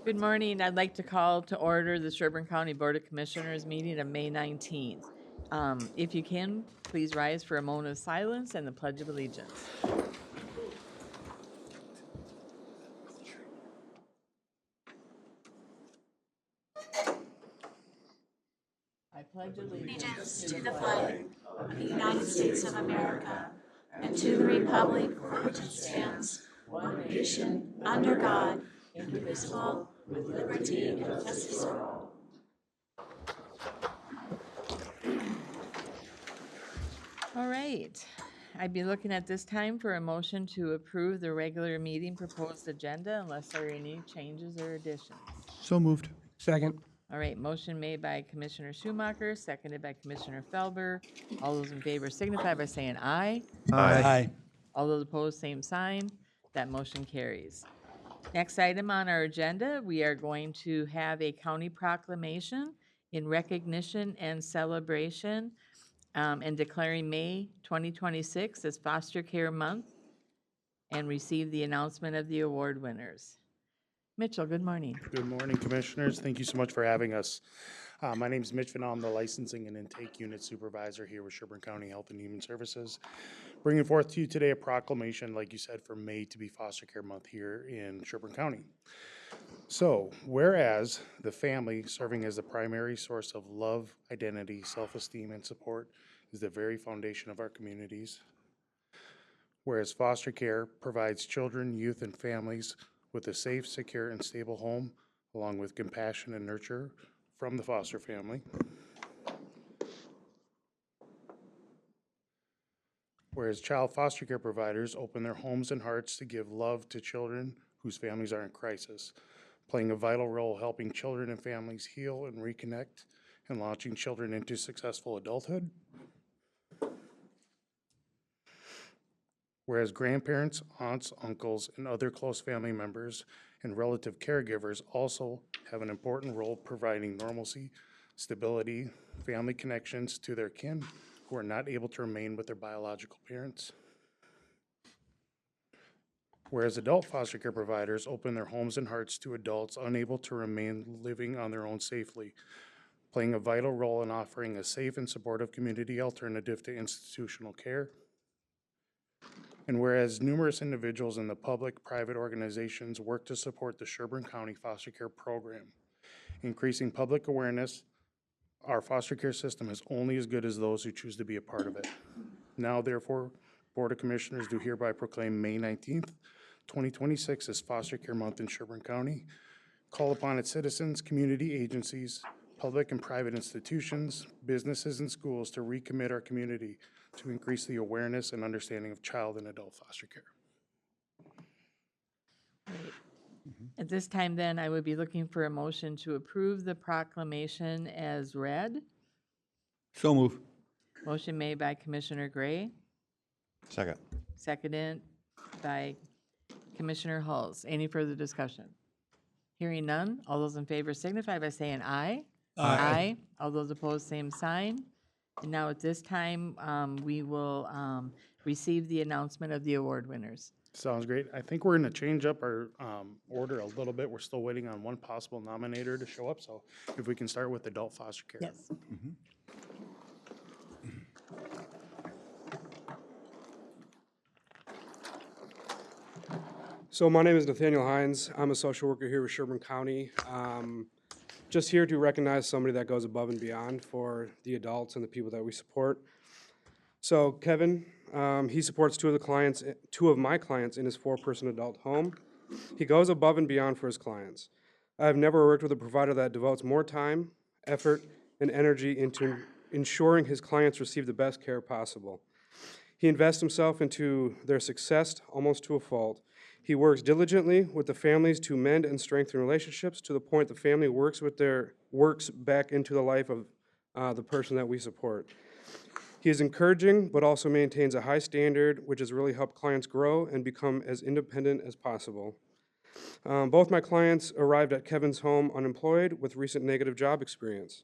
Good morning. I'd like to call to order the Sherburne County Board of Commissioners meeting of May 19th. If you can, please rise for a moment of silence and the Pledge of Allegiance. I pledge Allegiance to the flag of the United States of America and to the republic for which it stands, one nation, under God, indivisible, with liberty and justice for all. All right. I'd be looking at this time for a motion to approve the regular meeting proposed agenda unless there are any changes or additions. So moved. Second. All right, motion made by Commissioner Schumacher, seconded by Commissioner Felber. All those in favor signify by saying aye. Aye. All those opposed, same sign. That motion carries. Next item on our agenda, we are going to have a county proclamation in recognition and celebration and declaring May 2026 as Foster Care Month and receive the announcement of the award winners. Mitchell, good morning. Good morning, Commissioners. Thank you so much for having us. My name is Mitch Van. I'm the Licensing and Intake Unit Supervisor here with Sherburne County Health and Human Services. Bringing forth to you today a proclamation, like you said, for May to be Foster Care Month here in Sherburne County. So, whereas the family serving as the primary source of love, identity, self-esteem, and support is the very foundation of our communities. Whereas foster care provides children, youth, and families with a safe, secure, and stable home, along with compassion and nurture from the foster family. Whereas child foster care providers open their homes and hearts to give love to children whose families are in crisis, playing a vital role helping children and families heal and reconnect and launching children into successful adulthood. Whereas grandparents, aunts, uncles, and other close family members and relative caregivers also have an important role providing normalcy, stability, family connections to their kin who are not able to remain with their biological parents. Whereas adult foster care providers open their homes and hearts to adults unable to remain living on their own safely, playing a vital role in offering a safe and supportive community alternative to institutional care. And whereas numerous individuals in the public, private organizations work to support the Sherburne County Foster Care Program, increasing public awareness, our foster care system is only as good as those who choose to be a part of it. Now, therefore, Board of Commissioners do hereby proclaim May 19th, 2026 as Foster Care Month in Sherburne County. Call upon its citizens, community agencies, public and private institutions, businesses, and schools to recommit our community to increase the awareness and understanding of child and adult foster care. At this time, then, I would be looking for a motion to approve the proclamation as read. So move. Motion made by Commissioner Gray, Second. seconded by Commissioner Hulls. Any further discussion? Hearing none, all those in favor signify by saying aye. Aye. All those opposed, same sign. And now at this time, we will receive the announcement of the award winners. Sounds great. I think we're going to change up our order a little bit. We're still waiting on one possible nominator to show up, so if we can start with adult foster care. Yes. So my name is Nathaniel Hines. I'm a social worker here with Sherburne County. Just here to recognize somebody that goes above and beyond for the adults and the people that we support. So Kevin, he supports two of my clients in his 4-person adult home. He goes above and beyond for his clients. I've never worked with a provider that devotes more time, effort, and energy into ensuring his clients receive the best care possible. He invests himself into their success almost to a fault. He works diligently with the families to mend and strengthen relationships to the point the family works back into the life of the person that we support. He is encouraging, but also maintains a high standard, which has really helped clients grow and become as independent as possible. Both my clients arrived at Kevin's home unemployed with recent negative job experience.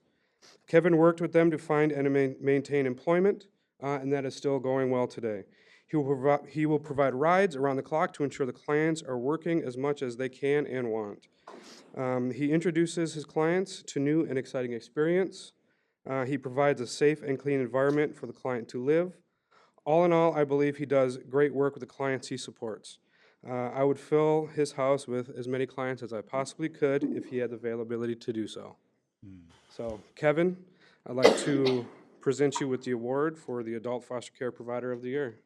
Kevin worked with them to find and maintain employment, and that is still going well today. He will provide rides around the clock to ensure the clients are working as much as they can and want. He introduces his clients to new and exciting experience. He provides a safe and clean environment for the client to live. All in all, I believe he does great work with the clients he supports. I would fill his house with as many clients as I possibly could if he had the availability to do so. So, Kevin, I'd like to present you with the award for the Adult Foster Care Provider of the Year.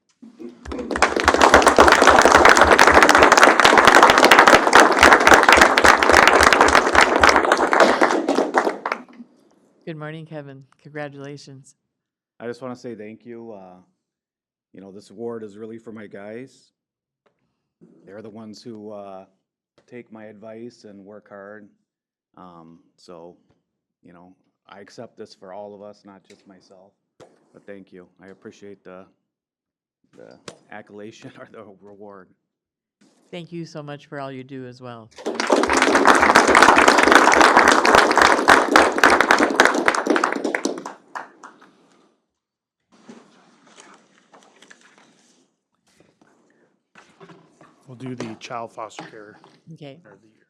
Good morning, Kevin. Congratulations. I just want to say thank you. You know, this award is really for my guys. They're the ones who take my advice and work hard. So, you know, I accept this for all of us, not just myself. But thank you. I appreciate the accolation or the reward. Thank you so much for all you do as well. We'll do the child foster care Okay. of the year.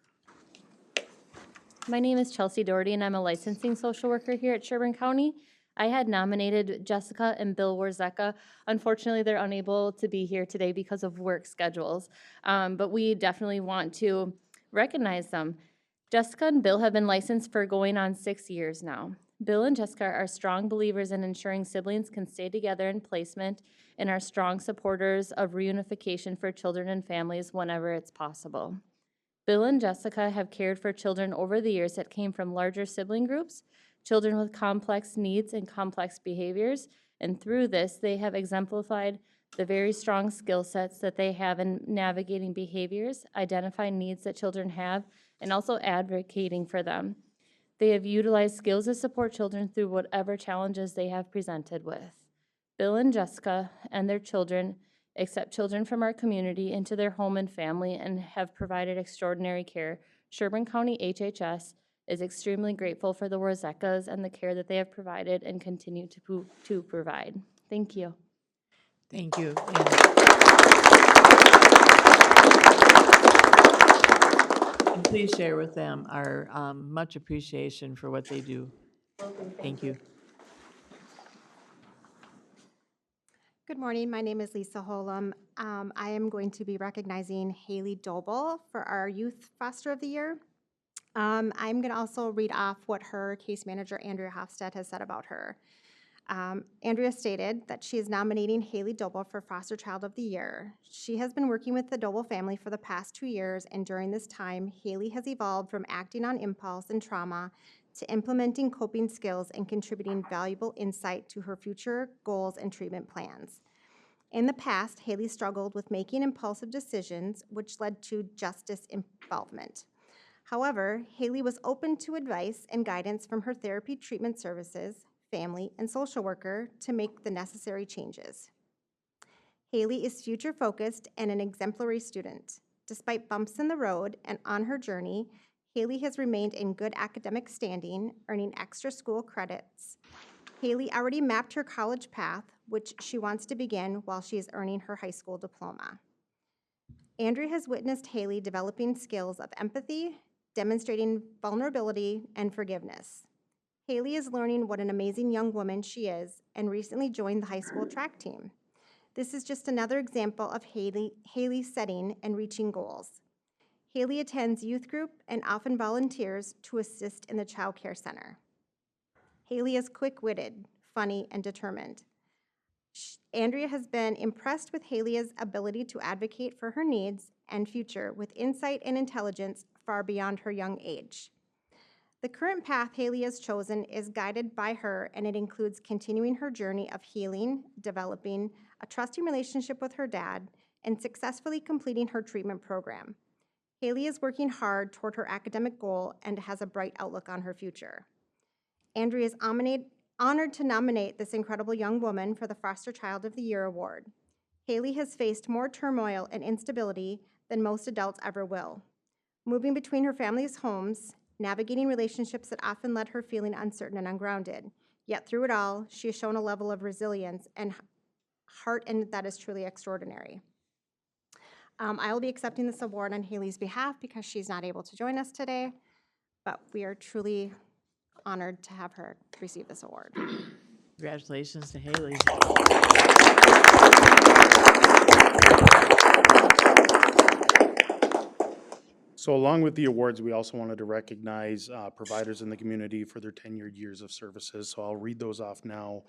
My name is Chelsea Doherty, and I'm a licensing social worker here at Sherburne County. I had nominated Jessica and Bill Warzeka. Unfortunately, they're unable to be here today because of work schedules, but we definitely want to recognize them. Jessica and Bill have been licensed for going on 6 years now. Bill and Jessica are strong believers in ensuring siblings can stay together in placement and are strong supporters of reunification for children and families whenever it's possible. Bill and Jessica have cared for children over the years that came from larger sibling groups, children with complex needs and complex behaviors, and through this, they have exemplified the very strong skill sets that they have in navigating behaviors, identifying needs that children have, and also advocating for them. They have utilized skills to support children through whatever challenges they have presented with. Bill and Jessica and their children accept children from our community into their home and family and have provided extraordinary care. Sherburne County HHS is extremely grateful for the Warzekas and the care that they have provided and continue to provide. Thank you. Thank you. And please share with them our much appreciation for what they do. Thank you. Good morning. My name is Lisa Holum. I am going to be recognizing Haley Doble for our Youth Foster of the Year. I'm going to also read off what her case manager, Andrea Hofstad, has said about her. Andrea stated that she is nominating Haley Doble for Foster Child of the Year. She has been working with the Doble family for the past 2 years, and during this time, Haley has evolved from acting on impulse and trauma to implementing coping skills and contributing valuable insight to her future goals and treatment plans. In the past, Haley struggled with making impulsive decisions, which led to justice involvement. However, Haley was open to advice and guidance from her therapy treatment services, family, and social worker to make the necessary changes. Haley is future-focused and an exemplary student. Despite bumps in the road and on her journey, Haley has remained in good academic standing, earning extra school credits. Haley already mapped her college path, which she wants to begin while she is earning her high school diploma. Andrea has witnessed Haley developing skills of empathy, demonstrating vulnerability, and forgiveness. Haley is learning what an amazing young woman she is and recently joined the high school track team. This is just another example of Haley setting and reaching goals. Haley attends youth group and often volunteers to assist in the child care center. Haley is quick-witted, funny, and determined. Andrea has been impressed with Haley's ability to advocate for her needs and future with insight and intelligence far beyond her young age. The current path Haley has chosen is guided by her, and it includes continuing her journey of healing, developing a trusting relationship with her dad, and successfully completing her treatment program. Haley is working hard toward her academic goal and has a bright outlook on her future. Andrea is honored to nominate this incredible young woman for the Foster Child of the Year award. Haley has faced more turmoil and instability than most adults ever will. Moving between her family's homes, navigating relationships that often led her feeling uncertain and ungrounded. Yet through it all, she has shown a level of resilience and heart, and that is truly extraordinary. I will be accepting this award on Haley's behalf because she's not able to join us today, but we are truly honored to have her receive this award. Congratulations to Haley. So along with the awards, we also wanted to recognize providers in the community for their tenured years of services. So I'll read those off now.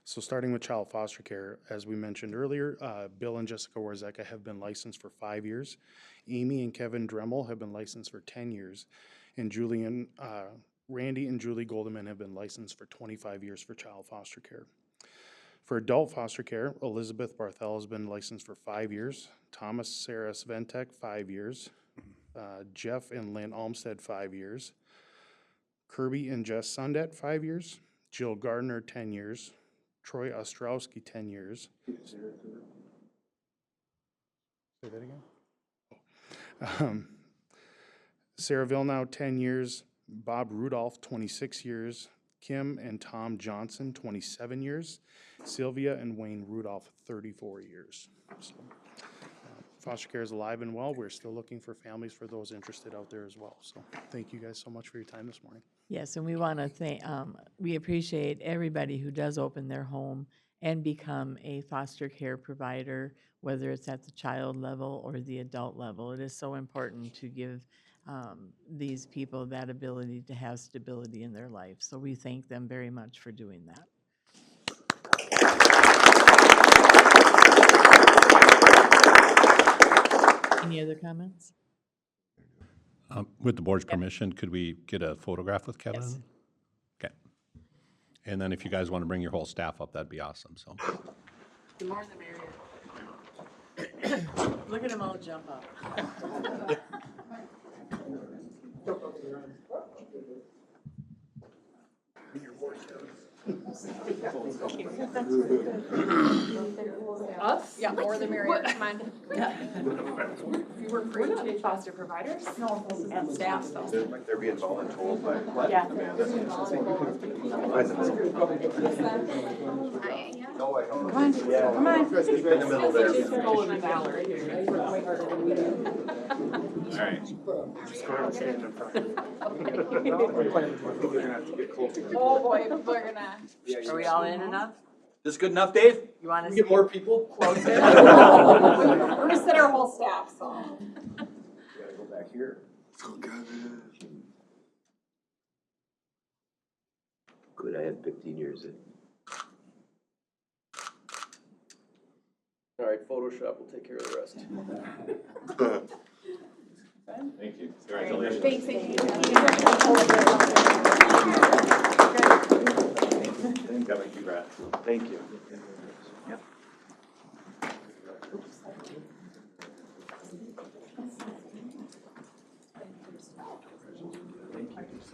So starting with child foster care, as we mentioned earlier, Bill and Jessica Warzeka have been licensed for 5 years. Amy and Kevin Dremel have been licensed for 10 years. And Randy and Julie Goldeman have been licensed for 25 years for child foster care. For adult foster care, Elizabeth Barthel has been licensed for 5 years. Thomas Sarah Sventek, 5 years. Jeff and Lynn Olmsted, 5 years. Kirby and Jess Sundet, 5 years. Jill Gardner, 10 years. Troy Ostrowski, 10 years. Say that again? Sarah Villeneuve, 10 years. Bob Rudolph, 26 years. Kim and Tom Johnson, 27 years. Sylvia and Wayne Rudolph, 34 years. So, foster care is alive and well. We're still looking for families for those interested out there as well. So thank you guys so much for your time this morning. Yes, and we want to thank, we appreciate everybody who does open their home and become a foster care provider, whether it's at the child level or the adult level. It is so important to give these people that ability to have stability in their life. So we thank them very much for doing that. Any other comments? With the board's permission, could we get a photograph with Kevin? Yes. Okay. And then if you guys want to bring your whole staff up, that'd be awesome, so. The more the merrier. Look at them all jump up. Us? Yeah, more the merrier. Come on. You work for each foster providers? No. And staff, though. They're being voluntold by. Yeah. No, I don't. Come on, come on. Keep in the middle there. Golden Valley. All right. Just go ahead and stand in front. We're gonna have to get closer. Oh, boy, people are gonna. Are we all in enough? This good enough, Dave? You want to Get more people? Closer. We're gonna sit our whole staff, so. Gotta go back here. Good, I had 15 years in. All right, Photoshop will take care of the rest. Thank you. Congratulations. Thanks, thank you. Kevin, congrats. Thank you.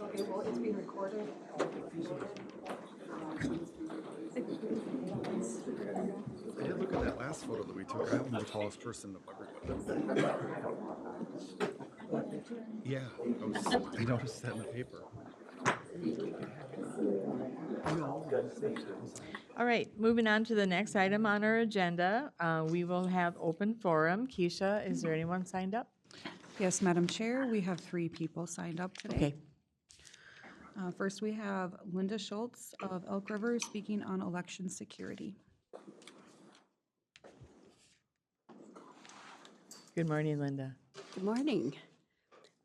Okay, well, it's being recorded. I did look at that last photo that we took. I'm the tallest person in the ever. Yeah, I noticed that in the paper. All right, moving on to the next item on our agenda. We will have open forum. Keisha, is there anyone signed up? Yes, Madam Chair, we have 3 people signed up today. Okay. First, we have Linda Schultz of Elk River speaking on election security. Good morning, Linda. Good morning.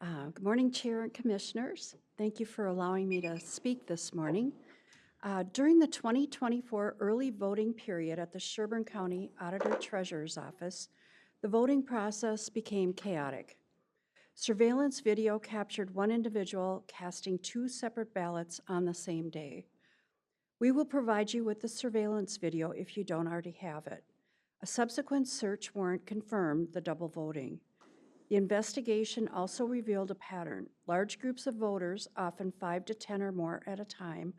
Good morning, Chair and Commissioners. Thank you for allowing me to speak this morning. During the 2024 early voting period at the Sherburne County Auditor Treasurer's Office, the voting process became chaotic. Surveillance video captured one individual casting 2 separate ballots on the same day. We will provide you with the surveillance video if you don't already have it. A subsequent search warrant confirmed the double voting. The investigation also revealed a pattern. Large groups of voters, often 5 to 10 or more at a time,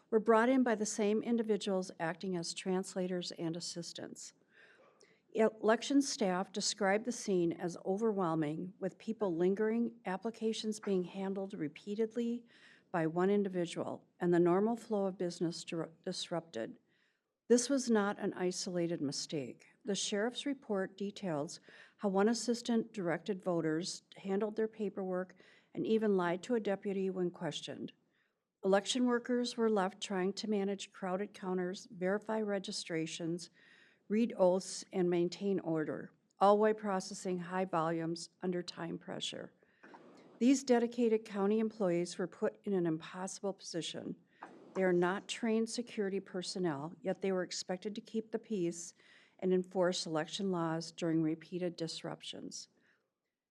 were brought in by the same individuals acting as translators and assistants. Election staff described the scene as overwhelming, with people lingering, applications being handled repeatedly by one individual, and the normal flow of business disrupted. This was not an isolated mistake. The sheriff's report details how one assistant directed voters handled their paperwork and even lied to a deputy when questioned. Election workers were left trying to manage crowded counters, verify registrations, read oaths, and maintain order, all while processing high volumes under time pressure. These dedicated county employees were put in an impossible position. They are not trained security personnel, yet they were expected to keep the peace and enforce election laws during repeated disruptions.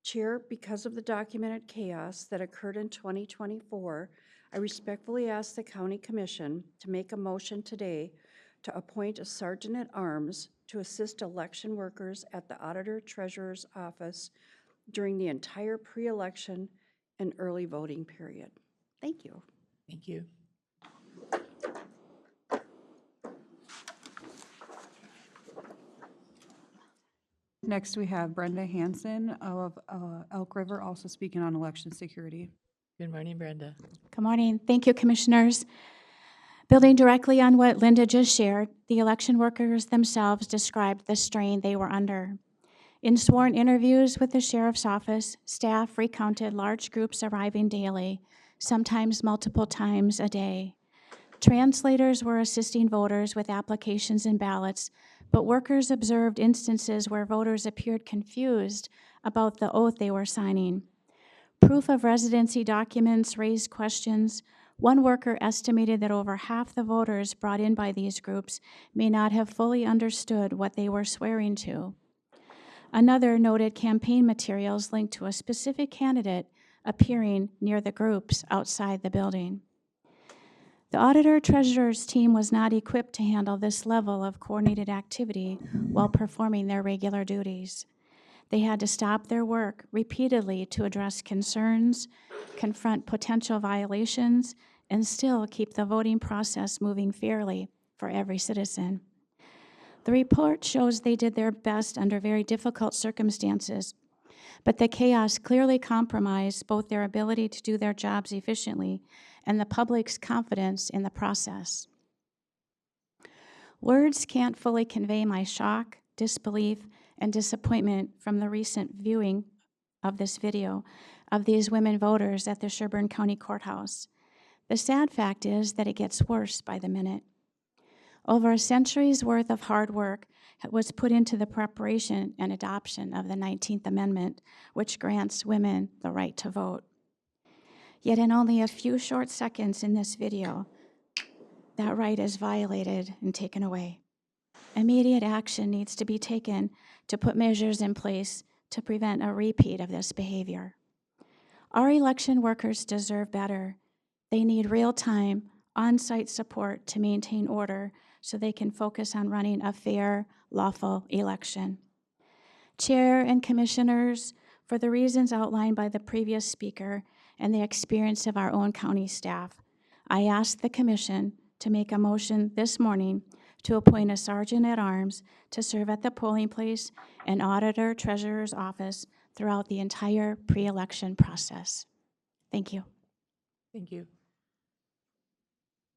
Chair, because of the documented chaos that occurred in 2024, I respectfully ask the County Commission to make a motion today to appoint a sergeant at arms to assist election workers at the Auditor Treasurer's Office during the entire pre-election and early voting period. Thank you. Thank you. Next, we have Brenda Hansen of Elk River, also speaking on election security. Good morning, Brenda. Good morning. Thank you, Commissioners. Building directly on what Linda just shared, the election workers themselves described the strain they were under. In sworn interviews with the Sheriff's Office, staff recounted large groups arriving daily, sometimes multiple times a day. Translators were assisting voters with applications and ballots, but workers observed instances where voters appeared confused about the oath they were signing. Proof of residency documents raised questions. One worker estimated that over half the voters brought in by these groups may not have fully understood what they were swearing to. Another noted campaign materials linked to a specific candidate appearing near the groups outside the building. The Auditor-Treasurer's team was not equipped to handle this level of coordinated activity while performing their regular duties. They had to stop their work repeatedly to address concerns, confront potential violations, and still keep the voting process moving fairly for every citizen. The report shows they did their best under very difficult circumstances, but the chaos clearly compromised both their ability to do their jobs efficiently and the public's confidence in the process. Words can't fully convey my shock, disbelief, and disappointment from the recent viewing of this video of these women voters at the Sherburne County Courthouse. The sad fact is that it gets worse by the minute. Over a century's worth of hard work was put into the preparation and adoption of the 19th Amendment, which grants women the right to vote. Yet in only a few short seconds in this video, that right is violated and taken away. Immediate action needs to be taken to put measures in place to prevent a repeat of this behavior. Our election workers deserve better. They need real-time, on-site support to maintain order so they can focus on running a fair, lawful election. Chair and Commissioners, for the reasons outlined by the previous speaker and the experience of our own county staff, I ask the Commission to make a motion this morning to appoint a sergeant at arms to serve at the polling place and Auditor Treasurer's office throughout the entire pre-election process. Thank you. Thank you.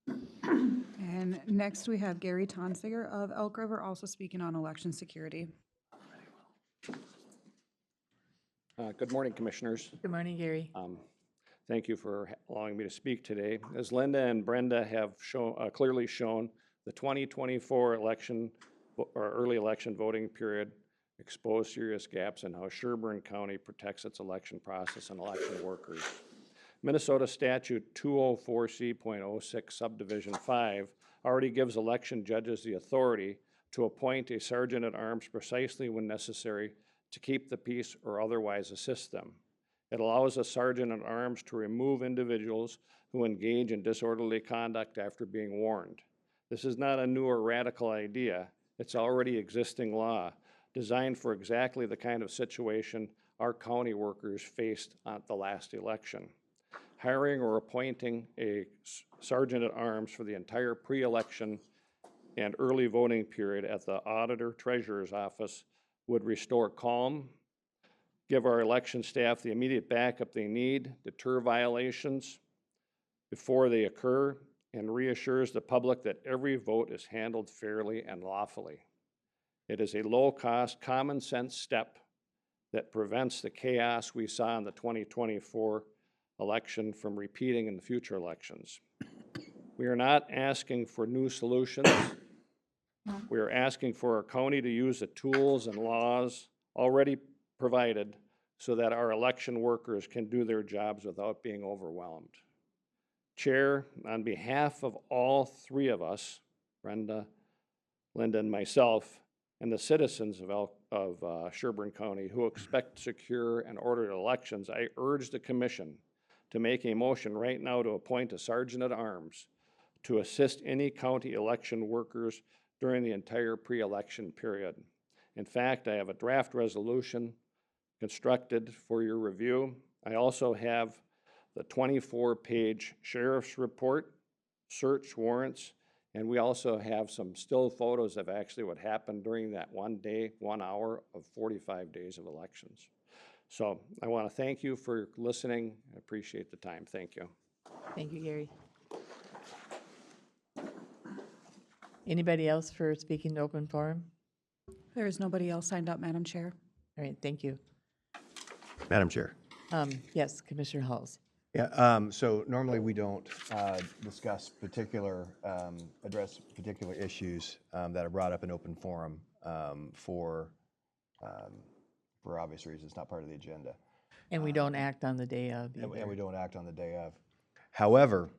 And next, we have Gary Tonsiger of Elk River, also speaking on election security. Good morning, Commissioners. Good morning, Gary. Thank you for allowing me to speak today. As Linda and Brenda have clearly shown, the 2024 election or early election voting period exposed serious gaps in how Sherburne County protects its election process and election workers. Minnesota Statute 204C.06 Subdivision 5 already gives election judges the authority to appoint a sergeant at arms precisely when necessary to keep the peace or otherwise assist them. It allows a sergeant at arms to remove individuals who engage in disorderly conduct after being warned. This is not a new or radical idea. It's already existing law designed for exactly the kind of situation our county workers faced at the last election. Hiring or appointing a sergeant at arms for the entire pre-election and early voting period at the Auditor Treasurer's office would restore calm, give our election staff the immediate backup they need, deter violations before they occur, and reassures the public that every vote is handled fairly and lawfully. It is a low-cost, common-sense step that prevents the chaos we saw in the 2024 election from repeating in the future elections. We are not asking for new solutions. We are asking for our county to use the tools and laws already provided so that our election workers can do their jobs without being overwhelmed. Chair, on behalf of all three of us, Brenda, Linda, and myself, and the citizens of Sherburne County who expect secure and ordered elections, I urge the commission to make a motion right now to appoint a sergeant at arms to assist any county election workers during the entire pre-election period. In fact, I have a draft resolution constructed for your review. I also have the 24-page sheriff's report, search warrants, and we also have some still photos of actually what happened during that 1 day, 1 hour of 45 days of elections. So I want to thank you for listening. I appreciate the time. Thank you. Thank you, Gary. Anybody else for speaking to open forum? There is nobody else signed up, Madam Chair. All right, thank you. Madam Chair. Yes, Commissioner Halls. Yeah, so normally we don't discuss address particular issues that are brought up in open forum for obvious reasons. It's not part of the agenda. And we don't act on the day of either. And we don't act on the day of. However,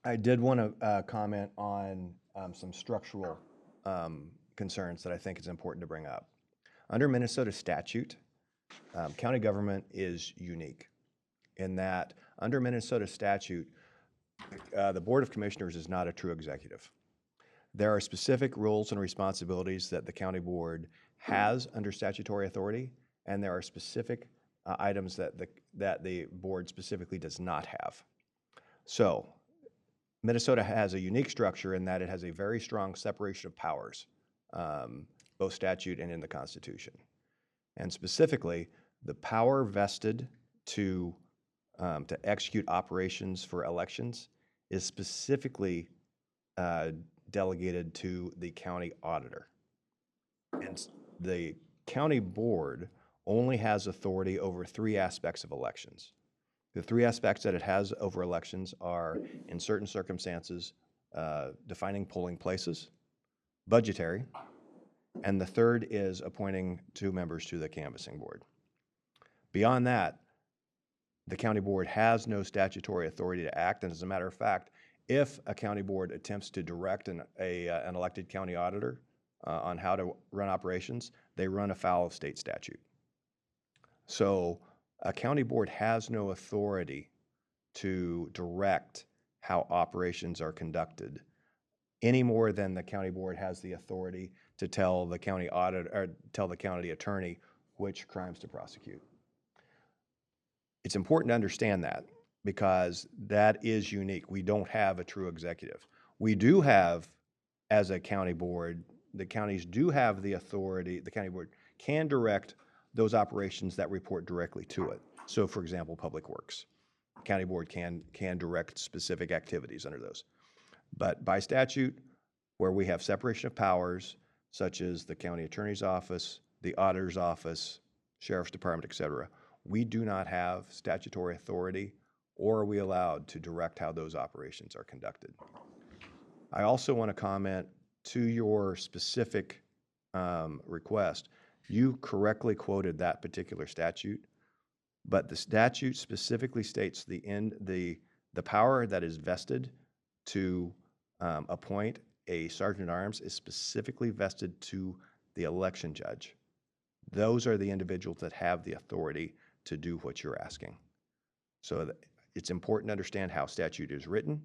I did want to comment on some structural concerns that I think is important to bring up. Under Minnesota statute, county government is unique in that under Minnesota statute, the Board of Commissioners is not a true executive. There are specific roles and responsibilities that the county board has under statutory authority, and there are specific items that the board specifically does not have. So Minnesota has a unique structure in that it has a very strong separation of powers, both statute and in the Constitution. And specifically, the power vested to execute operations for elections is specifically delegated to the county auditor. And the county board only has authority over 3 aspects of elections. The 3 aspects that it has over elections are, in certain circumstances, defining polling places, budgetary, and the third is appointing 2 members to the canvassing board. Beyond that, the county board has no statutory authority to act, and as a matter of fact, if a county board attempts to direct an elected county auditor on how to run operations, they run afoul of state statute. So a county board has no authority to direct how operations are conducted any more than the county board has the authority to tell the county auditor or tell the county attorney which crimes to prosecute. It's important to understand that because that is unique. We don't have a true executive. We do have, as a county board, the counties do have the authority, the county board can direct those operations that report directly to it. So for example, public works. County board can direct specific activities under those. But by statute, where we have separation of powers, such as the county attorney's office, the auditor's office, sheriff's department, et cetera, we do not have statutory authority, or are we allowed to direct how those operations are conducted. I also want to comment to your specific request. You correctly quoted that particular statute, but the statute specifically states the power that is vested to appoint a sergeant at arms is specifically vested to the election judge. Those are the individuals that have the authority to do what you're asking. So it's important to understand how statute is written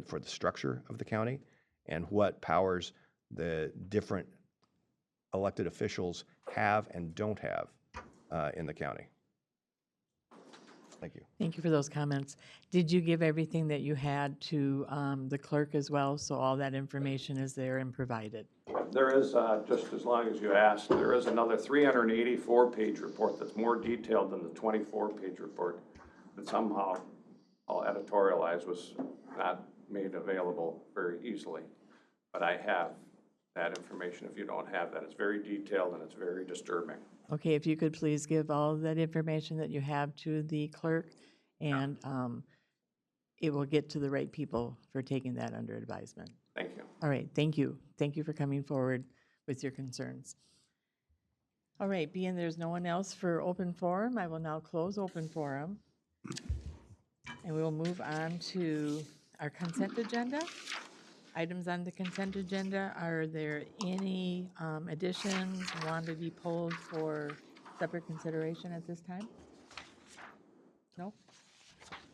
for the structure of the county and what powers the different elected officials have and don't have in the county. Thank you. Thank you for those comments. Did you give everything that you had to the clerk as well? So all that information is there and provided? There is, just as long as you asked, there is another 384-page report that's more detailed than the 24-page report that somehow, all editorialized, was not made available very easily. But I have that information. If you don't have that, it's very detailed and it's very disturbing. Okay, if you could please give all of that information that you have to the clerk, and it will get to the right people for taking that under advisement. Thank you. All right, thank you. Thank you for coming forward with your concerns. All right, being there's no one else for open forum, I will now close open forum. And we will move on to our consent agenda. Items on the consent agenda, are there any additions want to be pulled for separate consideration at this time? No?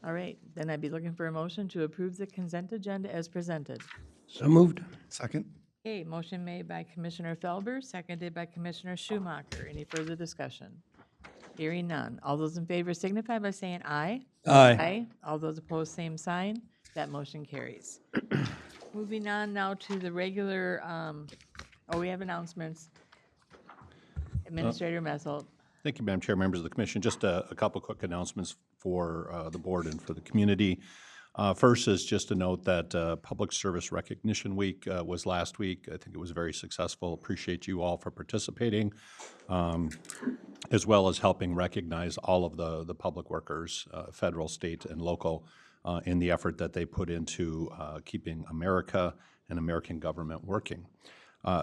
All right, then I'd be looking for a motion to approve the consent agenda as presented. So moved. Second. Okay, motion made by Commissioner Felber, seconded by Commissioner Schumacher. Any further discussion? Hearing none. All those in favor signify by saying aye. Aye. Aye. All those opposed, same sign. That motion carries. Moving on now to the regular, we have announcements. Administrator Messel. Thank you, Madam Chair, members of the commission. Just a couple quick announcements for the board and for the community. First is just to note that Public Service Recognition Week was last week. I think it was very successful. Appreciate you all for participating, as well as helping recognize all of the public workers, federal, state, and local, in the effort that they put into keeping America and American government working.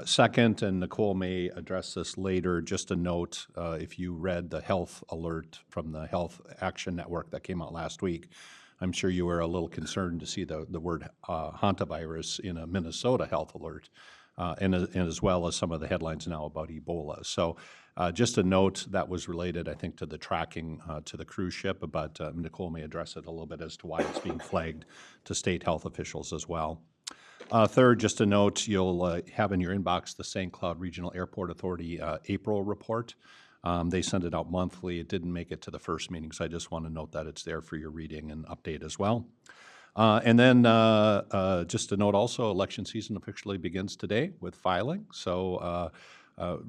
Second, and Nicole may address this later, just a note, if you read the health alert from the Health Action Network that came out last week, I'm sure you were a little concerned to see the word hantavirus in a Minnesota health alert, and as well as some of the headlines now about Ebola. So just a note that was related, I think, to the tracking to the cruise ship, but Nicole may address it a little bit as to why it's being flagged to state health officials as well. Third, just a note, you'll have in your inbox the St. Cloud Regional Airport Authority April report. They send it out monthly. It didn't make it to the first meeting, so I just want to note that it's there for your reading and update as well. And then just a note also, election season officially begins today with filing. So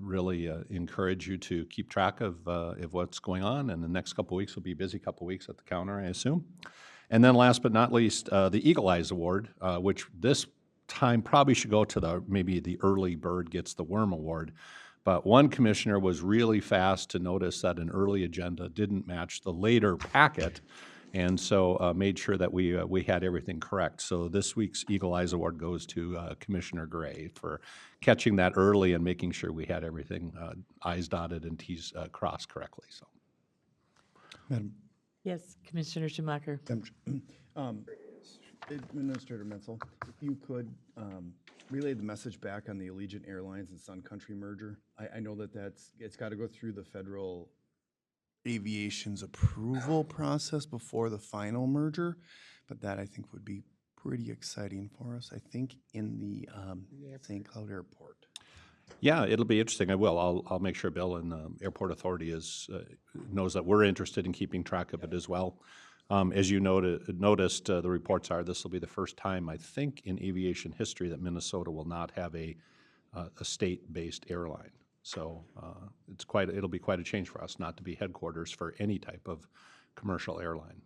really encourage you to keep track of what's going on. And the next couple of weeks will be a busy couple of weeks at the counter, I assume. And then last but not least, the Eagle Eyes Award, which this time probably should go to maybe the early bird gets the worm award. But one commissioner was really fast to notice that an early agenda didn't match the later packet, and so made sure that we had everything correct. So this week's Eagle Eyes Award goes to Commissioner Gray for catching that early and making sure we had everything I's dotted and T's crossed correctly. So, Madam. Yes, Commissioner Schumacher. Administrator Menzel, if you could relay the message back on the Allegiant Airlines and Sun Country merger. I know that it's got to go through the Federal Aviation's approval process before the final merger, but that I think would be pretty exciting for us, I think, in the St. Cloud Airport. Yeah, it'll be interesting. I will. I'll make sure Bill and the Airport Authority knows that we're interested in keeping track of it as well. As you noticed, the reports are this will be the first time, I think, in aviation history that Minnesota will not have a state-based airline. So it'll be quite a change for us not to be headquarters for any type of commercial airline.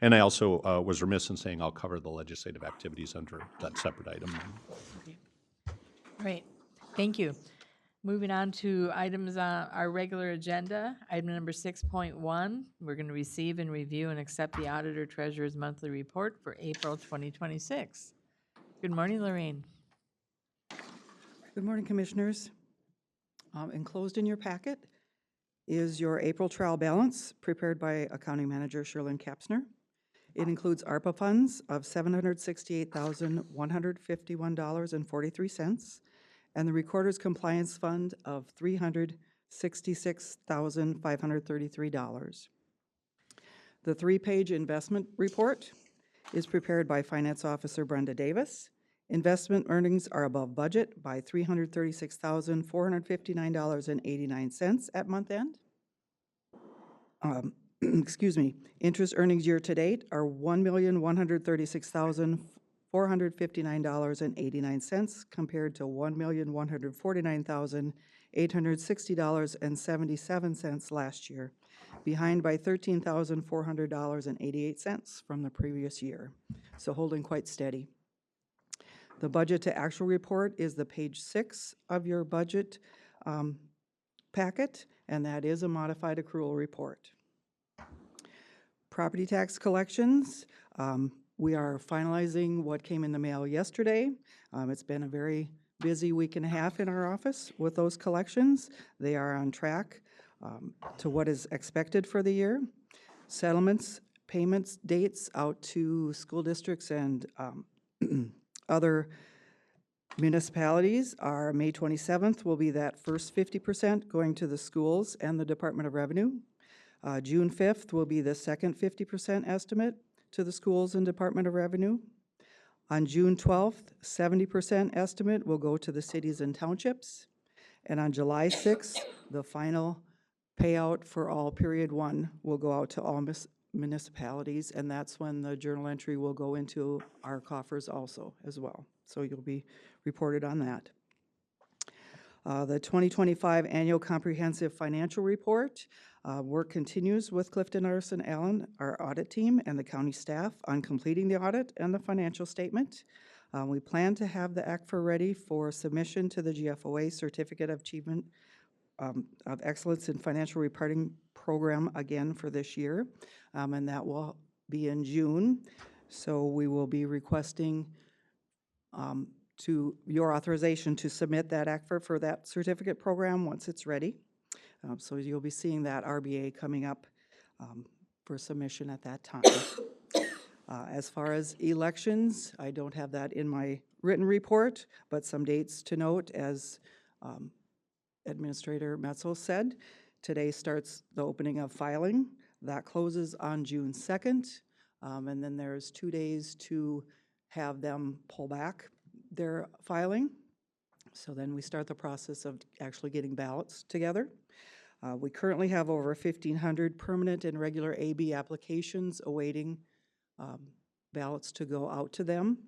And I also was remiss in saying I'll cover the legislative activities under that separate item. Okay. All right, thank you. Moving on to items on our regular agenda, item number 6.1, we're going to receive and review and accept the Auditor Treasurer's monthly report for April 2026. Good morning, Lorraine. Good morning, Commissioners. Enclosed in your packet is your April trial balance prepared by Accounting Manager Sherlyn Kapsner. It includes ARPA funds of $768,151.43 and the Recorder's Compliance Fund of $366,533. The 3-page investment report is prepared by Finance Officer Brenda Davis. Investment earnings are above budget by $336,459.89 at month end. Excuse me. Interest earnings year to date are $1,136,459.89 compared to $1,149,860.77 last year, behind by $13,400.88 from the previous year. So holding quite steady. The budget to actual report is the page 6 of your budget packet, and that is a modified accrual report. Property tax collections, we are finalizing what came in the mail yesterday. It's been a very busy week and a half in our office with those collections. They are on track to what is expected for the year. Settlements, payments, dates out to school districts and other municipalities are May 27th will be that first 50% going to the schools and the Department of Revenue. June 5th will be the second 50% estimate to the schools and Department of Revenue. On June 12th, 70% estimate will go to the cities and townships. And on July 6th, the final payout for all period 1 will go out to all municipalities, and that's when the journal entry will go into our coffers also as well. So you'll be reported on that. The 2025 Annual Comprehensive Financial Report. Work continues with Clifton Arson Allen, our audit team, and the county staff on completing the audit and the financial statement. We plan to have the ACFR ready for submission to the GFOA Certificate of Achievement of Excellence in Financial Reporting Program again for this year, and that will be in June. So we will be requesting to your authorization to submit that ACFR for that certificate program once it's ready. So you'll be seeing that RBA coming up for submission at that time. As far as elections, I don't have that in my written report, but some dates to note, as Administrator Metzel said. Today starts the opening of filing. That closes on June 2nd, and then there's 2 days to have them pull back their filing. So then we start the process of actually getting ballots together. We currently have over 1,500 permanent and regular AB applications awaiting ballots to go out to them.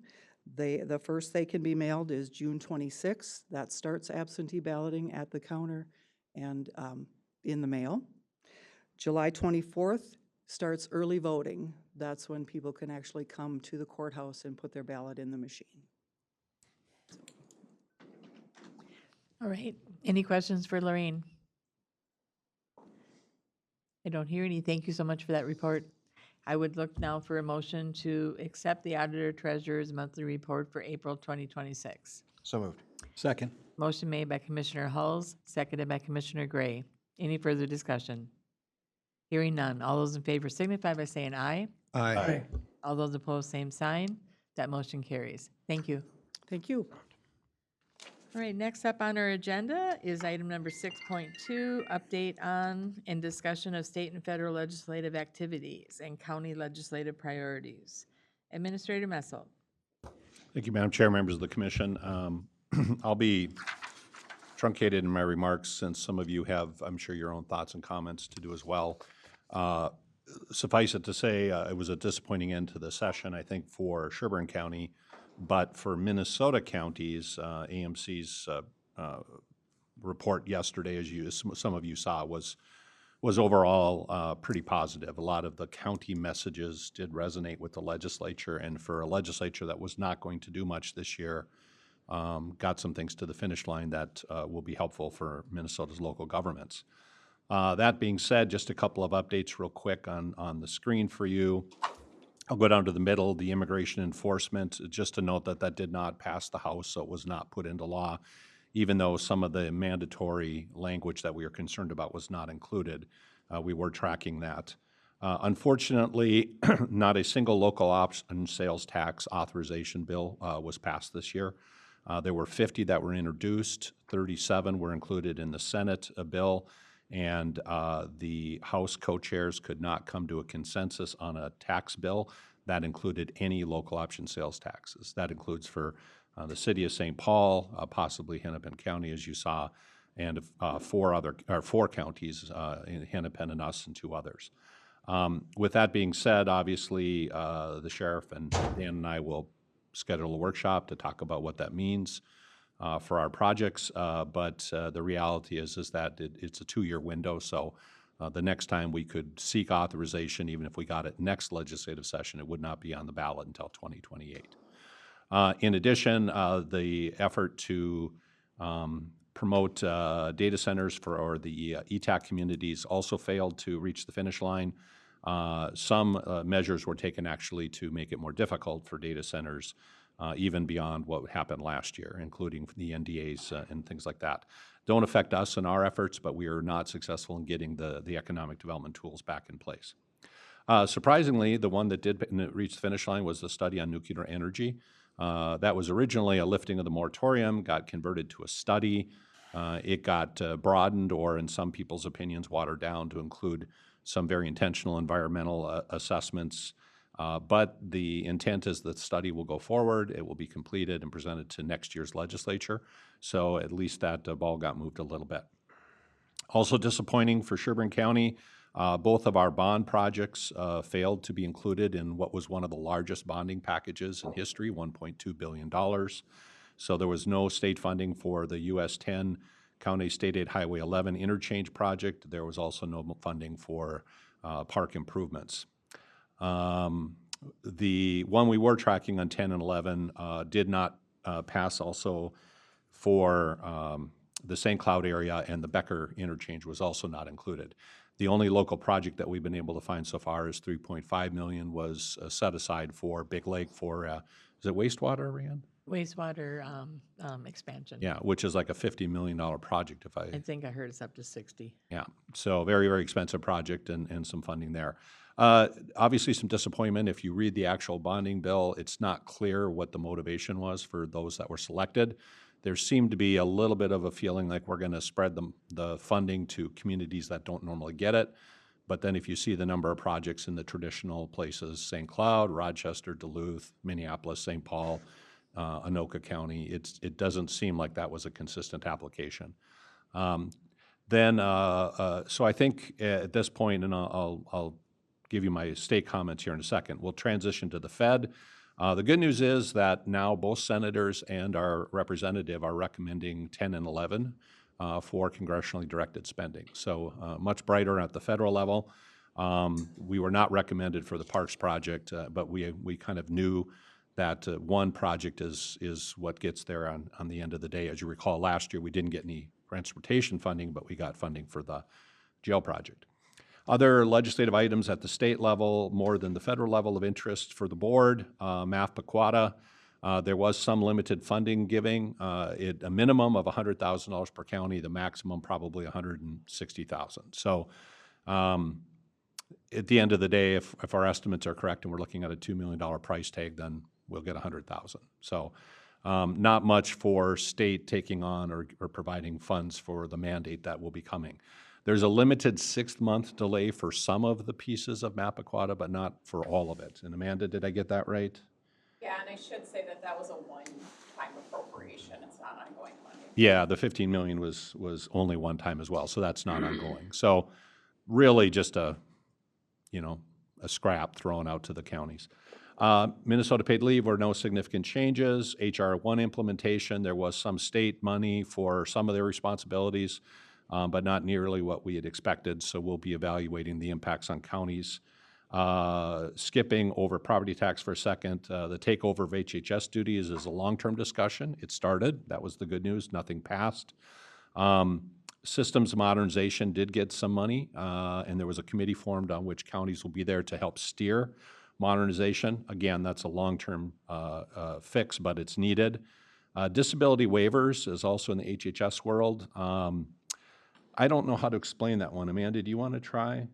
The first they can be mailed is June 26th. That starts absentee balloting at the counter and in the mail. July 24th starts early voting. That's when people can actually come to the courthouse and put their ballot in the machine. All right. Any questions for Lorraine? I don't hear any. Thank you so much for that report. I would look now for a motion to accept the Auditor Treasurer's monthly report for April 2026. So moved. Second. Motion made by Commissioner Hulls, seconded by Commissioner Gray. Any further discussion? Hearing none. All those in favor signify by saying aye. Aye. All those opposed, same sign. That motion carries. Thank you. Thank you. All right, next up on our agenda is item number 6.2, update on and discussion of state and federal legislative activities and county legislative priorities. Administrator Messel. Thank you, Madam Chair, members of the commission. I'll be truncated in my remarks since some of you have, I'm sure, your own thoughts and comments to do as well. Suffice it to say, it was a disappointing end to the session, I think, for Sherburne County. But for Minnesota counties, AMC's report yesterday, as some of you saw, was overall pretty positive. A lot of the county messages did resonate with the legislature, and for a legislature that was not going to do much this year, got some things to the finish line that will be helpful for Minnesota's local governments. That being said, just a couple of updates real quick on the screen for you. I'll go down to the middle, the immigration enforcement, just to note that that did not pass the House, so it was not put into law, even though some of the mandatory language that we were concerned about was not included. We were tracking that. Unfortunately, not a single local option sales tax authorization bill was passed this year. There were 50 that were introduced, 37 were included in the Senate bill, and the House co-chairs could not come to a consensus on a tax bill that included any local option sales taxes. That includes for the city of St. Paul, possibly Hennepin County, as you saw, and four counties in Hennepin and us and 2 others. With that being said, obviously, the sheriff and Dan and I will schedule a workshop to talk about what that means for our projects, but the reality is that it's a 2-year window, so the next time we could seek authorization, even if we got it next legislative session, it would not be on the ballot until 2028. In addition, the effort to promote data centers or the ETAC communities also failed to reach the finish line. Some measures were taken actually to make it more difficult for data centers, even beyond what happened last year, including the NDAs and things like that. Don't affect us in our efforts, but we are not successful in getting the economic development tools back in place. Surprisingly, the one that did reach the finish line was the study on nuclear energy. That was originally a lifting of the moratorium, got converted to a study. It got broadened, or in some people's opinions, watered down to include some very intentional environmental assessments. But the intent is that the study will go forward, it will be completed and presented to next year's legislature. So at least that ball got moved a little bit. Also disappointing for Sherburne County, both of our bond projects failed to be included in what was one of the largest bonding packages in history, $1.2 billion. So there was no state funding for the US 10 County State Aid Highway 11 interchange project. There was also no funding for park improvements. The one we were tracking on 10 and 11 did not pass also for the St. Cloud area, and the Becker interchange was also not included. The only local project that we've been able to find so far is $3.5 million was set aside for Big Lake for, is it wastewater, Rand? Wastewater expansion. Yeah, which is like a $50 million project if I think I heard it's up to 60. Yeah, so very, very expensive project and some funding there. Obviously some disappointment. If you read the actual bonding bill, it's not clear what the motivation was for those that were selected. There seemed to be a little bit of a feeling like we're going to spread the funding to communities that don't normally get it. But then if you see the number of projects in the traditional places, St. Cloud, Rochester, Duluth, Minneapolis, St. Paul, Anoka County, it doesn't seem like that was a consistent application. So I think at this point, and I'll give you my state comments here in a second, we'll transition to the Fed. The good news is that now both senators and our representative are recommending 10 and 11 for congressionally directed spending. So much brighter at the federal level. We were not recommended for the Parks project, but we kind of knew that one project is what gets there on the end of the day. As you recall, last year we didn't get any transportation funding, but we got funding for the jail project. Other legislative items at the state level, more than the federal level of interest for the board, MAF-Pequota, there was some limited funding giving, a minimum of $100,000 per county, the maximum probably $160,000. So at the end of the day, if our estimates are correct and we're looking at a $2 million price tag, then we'll get $100,000. So not much for state taking on or providing funds for the mandate that will be coming. There's a limited 6-month delay for some of the pieces of MAF-Pequota, but not for all of it. And Amanda, did I get that right? Yeah, and I should say that was a one-time appropriation. It's not ongoing funding. Yeah, the 15 million was only one time as well, so that's not ongoing. So really just a scrap thrown out to the counties. Minnesota paid leave were no significant changes. HR 1 implementation, there was some state money for some of their responsibilities, but not nearly what we had expected, so we'll be evaluating the impacts on counties. Skipping over property tax for a second, the takeover of HHS duties is a long-term discussion. It started, that was the good news, nothing passed. Systems modernization did get some money, and there was a committee formed on which counties will be there to help steer modernization. Again, that's a long-term fix, but it's needed. Disability waivers is also in the HHS world. I don't know how to explain that one. Amanda, do you want to try?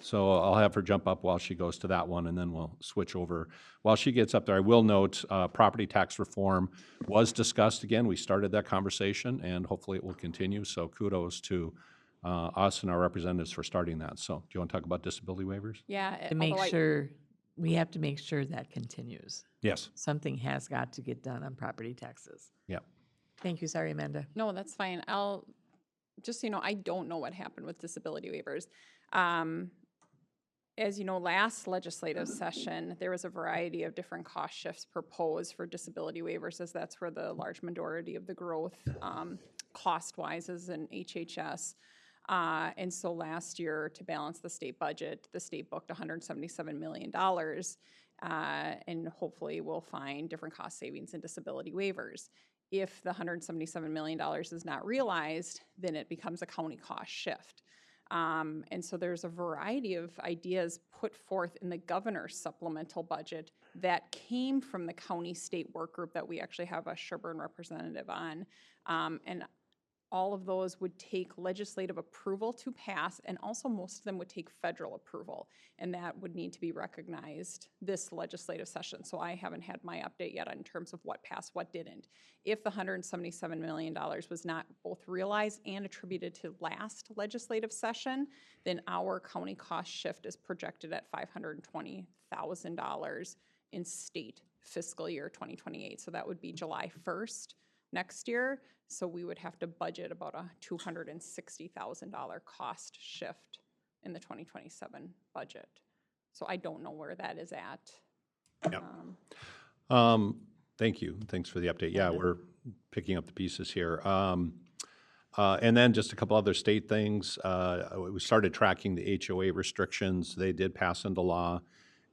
So I'll have her jump up while she goes to that one, and then we'll switch over. While she gets up there, I will note property tax reform was discussed again. We started that conversation, and hopefully it will continue. So kudos to us and our representatives for starting that. So do you want to talk about disability waivers? Yeah. We have to make sure that continues. Yes. Something has got to get done on property taxes. Yeah. Thank you. Sorry, Amanda. No, that's fine. I'll just, I don't know what happened with disability waivers. As you know, last legislative session, there was a variety of different cost shifts proposed for disability waivers, as that's where the large majority of the growth cost-wise is in HHS. And so last year, to balance the state budget, the state booked $177 million And hopefully we'll find different cost savings and disability waivers. If the $177 million is not realized, then it becomes a county cost shift. And so there's a variety of ideas put forth in the governor's supplemental budget that came from the county state work group that we actually have a Sherburne representative on. And all of those would take legislative approval to pass, and also most of them would take federal approval. And that would need to be recognized this legislative session. So I haven't had my update yet in terms of what passed, what didn't. If the $177 million was not both realized and attributed to last legislative session, then our county cost shift is projected at $520,000 in state fiscal year 2028. So that would be July 1st next year. So we would have to budget about a $260,000 cost shift in the 2027 budget. So I don't know where that is at. Yep. Thank you. Thanks for the update. Yeah, we're picking up the pieces here. And then just a couple other state things. We started tracking the HOA restrictions. They did pass into law.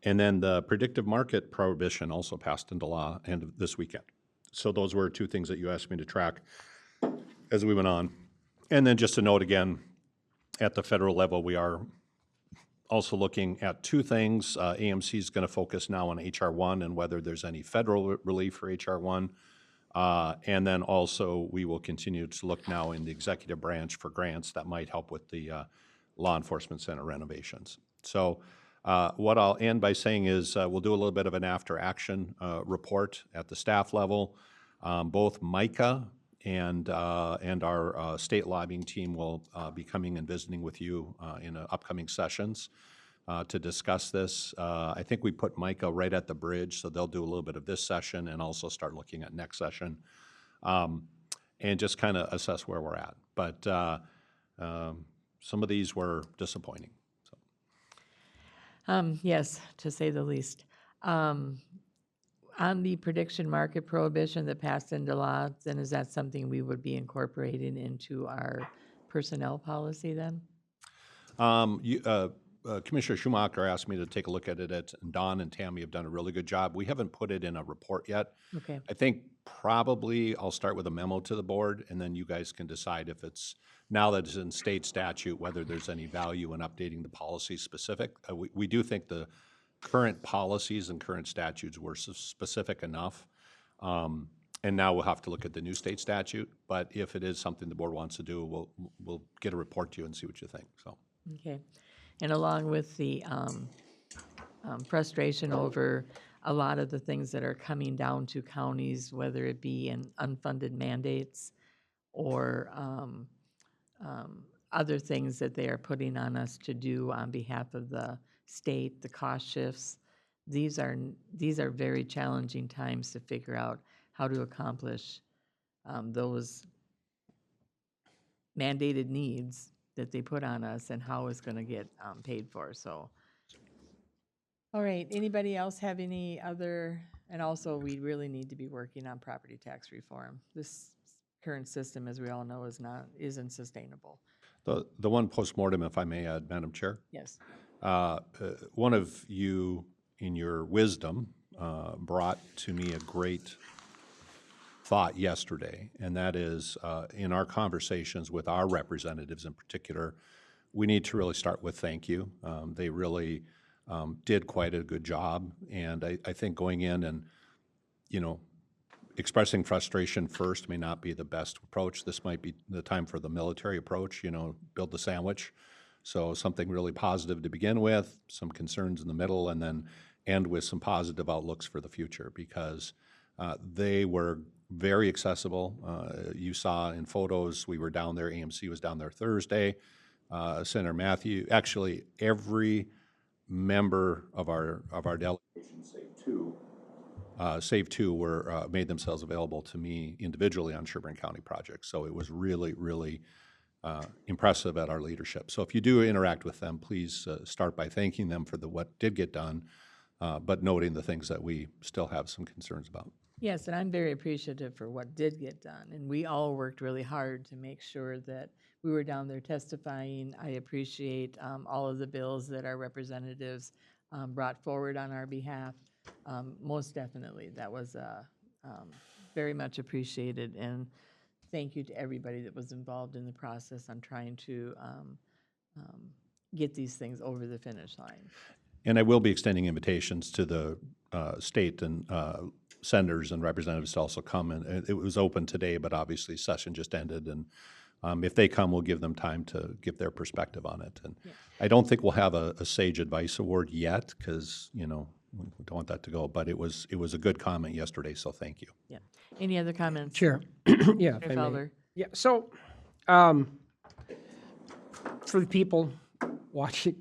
And then the predictive market prohibition also passed into law end of this weekend. So those were two things that you asked me to track as we went on. And then just a note again, at the federal level, we are also looking at two things. AMC is going to focus now on HR 1 and whether there's any federal relief for HR 1. And then also we will continue to look now in the executive branch for grants that might help with the law enforcement center renovations. So what I'll end by saying is we'll do a little bit of an after-action report at the staff level. Both Micah and our state lobbying team will be coming and visiting with you in upcoming sessions to discuss this. I think we put Micah right at the bridge, so they'll do a little bit of this session and also start looking at next session and just kind of assess where we're at. But some of these were disappointing. Yes, to say the least. On the prediction market prohibition that passed into law, then is that something we would be incorporating into our personnel policy then? Commissioner Schumacher asked me to take a look at it, and Don and Tammy have done a really good job. We haven't put it in a report yet. Okay. I think probably I'll start with a memo to the board, and then you guys can decide if it's, now that it's in state statute, whether there's any value in updating the policy specific. We do think the current policies and current statutes were specific enough. And now we'll have to look at the new state statute. But if it is something the board wants to do, we'll get a report to you and see what you think. So. Okay. And along with the frustration over a lot of the things that are coming down to counties, whether it be in unfunded mandates or other things that they are putting on us to do on behalf of the state, the cost shifts. These are very challenging times to figure out how to accomplish those mandated needs that they put on us and how it's going to get paid for. So, all right, anybody else have any other, and also we really need to be working on property tax reform. This current system, as we all know, isn't sustainable. The one postmortem, if I may add, Madam Chair. Yes. One of you, in your wisdom, brought to me a great thought yesterday, and that is in our conversations with our representatives in particular, we need to really start with thank you. They really did quite a good job, and I think going in and, expressing frustration first may not be the best approach. This might be the time for the military approach, build the sandwich. So something really positive to begin with, some concerns in the middle, and then end with some positive outlooks for the future, because they were very accessible. You saw in photos, we were down there, AMC was down there Thursday. Senator Matthew, actually every member of our delegation, save two, were made themselves available to me individually on Sherburne County projects. So it was really, really impressive at our leadership. So if you do interact with them, please start by thanking them for what did get done, but noting the things that we still have some concerns about. Yes, and I'm very appreciative for what did get done, and we all worked really hard to make sure that we were down there testifying. I appreciate all of the bills that our representatives brought forward on our behalf. most definitely, that was very much appreciated, and thank you to everybody that was involved in the process on trying to get these things over the finish line. And I will be extending invitations to the state and senators and representatives to also come. And it was open today, but obviously session just ended. And if they come, we'll give them time to give their perspective on it. And I don't think we'll have a Sage Advice Award yet because, you know, we don't want that to go. But it was a good comment yesterday, so thank you. Yeah. Any other comments? Chair. Yeah, if I may. Felder? Yeah, so, for the people watching,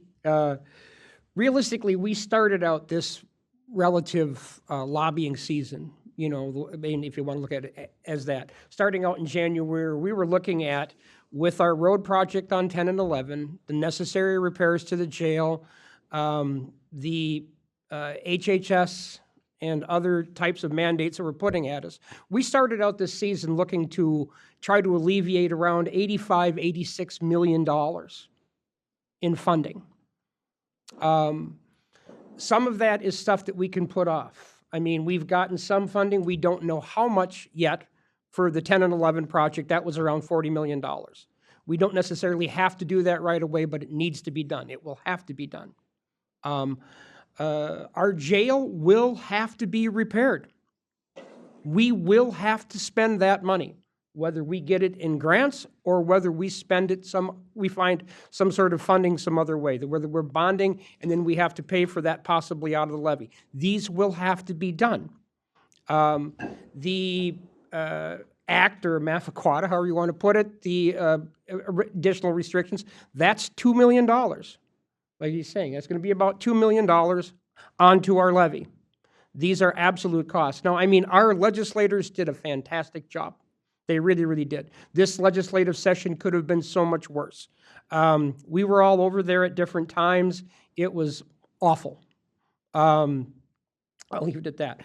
realistically, we started out this relative lobbying season, you know, I mean, if you want to look at it as that. Starting out in January, we were looking at, with our road project on 10 and 11, the necessary repairs to the jail, the HHS and other types of mandates that we're putting at us. We started out this season looking to try to alleviate around $85, $86 million in funding. Some of that is stuff that we can put off. I mean, we've gotten some funding. We don't know how much yet for the 10 and 11 project. That was around $40 million. We don't necessarily have to do that right away, but it needs to be done. It will have to be done. Our jail will have to be repaired. We will have to spend that money, whether we get it in grants or whether we spend it we find some sort of funding some other way, whether we're bonding and then we have to pay for that possibly out of the levy. These will have to be done. The act or Mafaquata, however you want to put it, the additional restrictions, that's $2 million. Like he's saying, that's going to be about $2 million onto our levy. These are absolute costs. Now, I mean, our legislators did a fantastic job. They really, really did. This legislative session could have been so much worse. We were all over there at different times. It was awful. I'll leave it at that.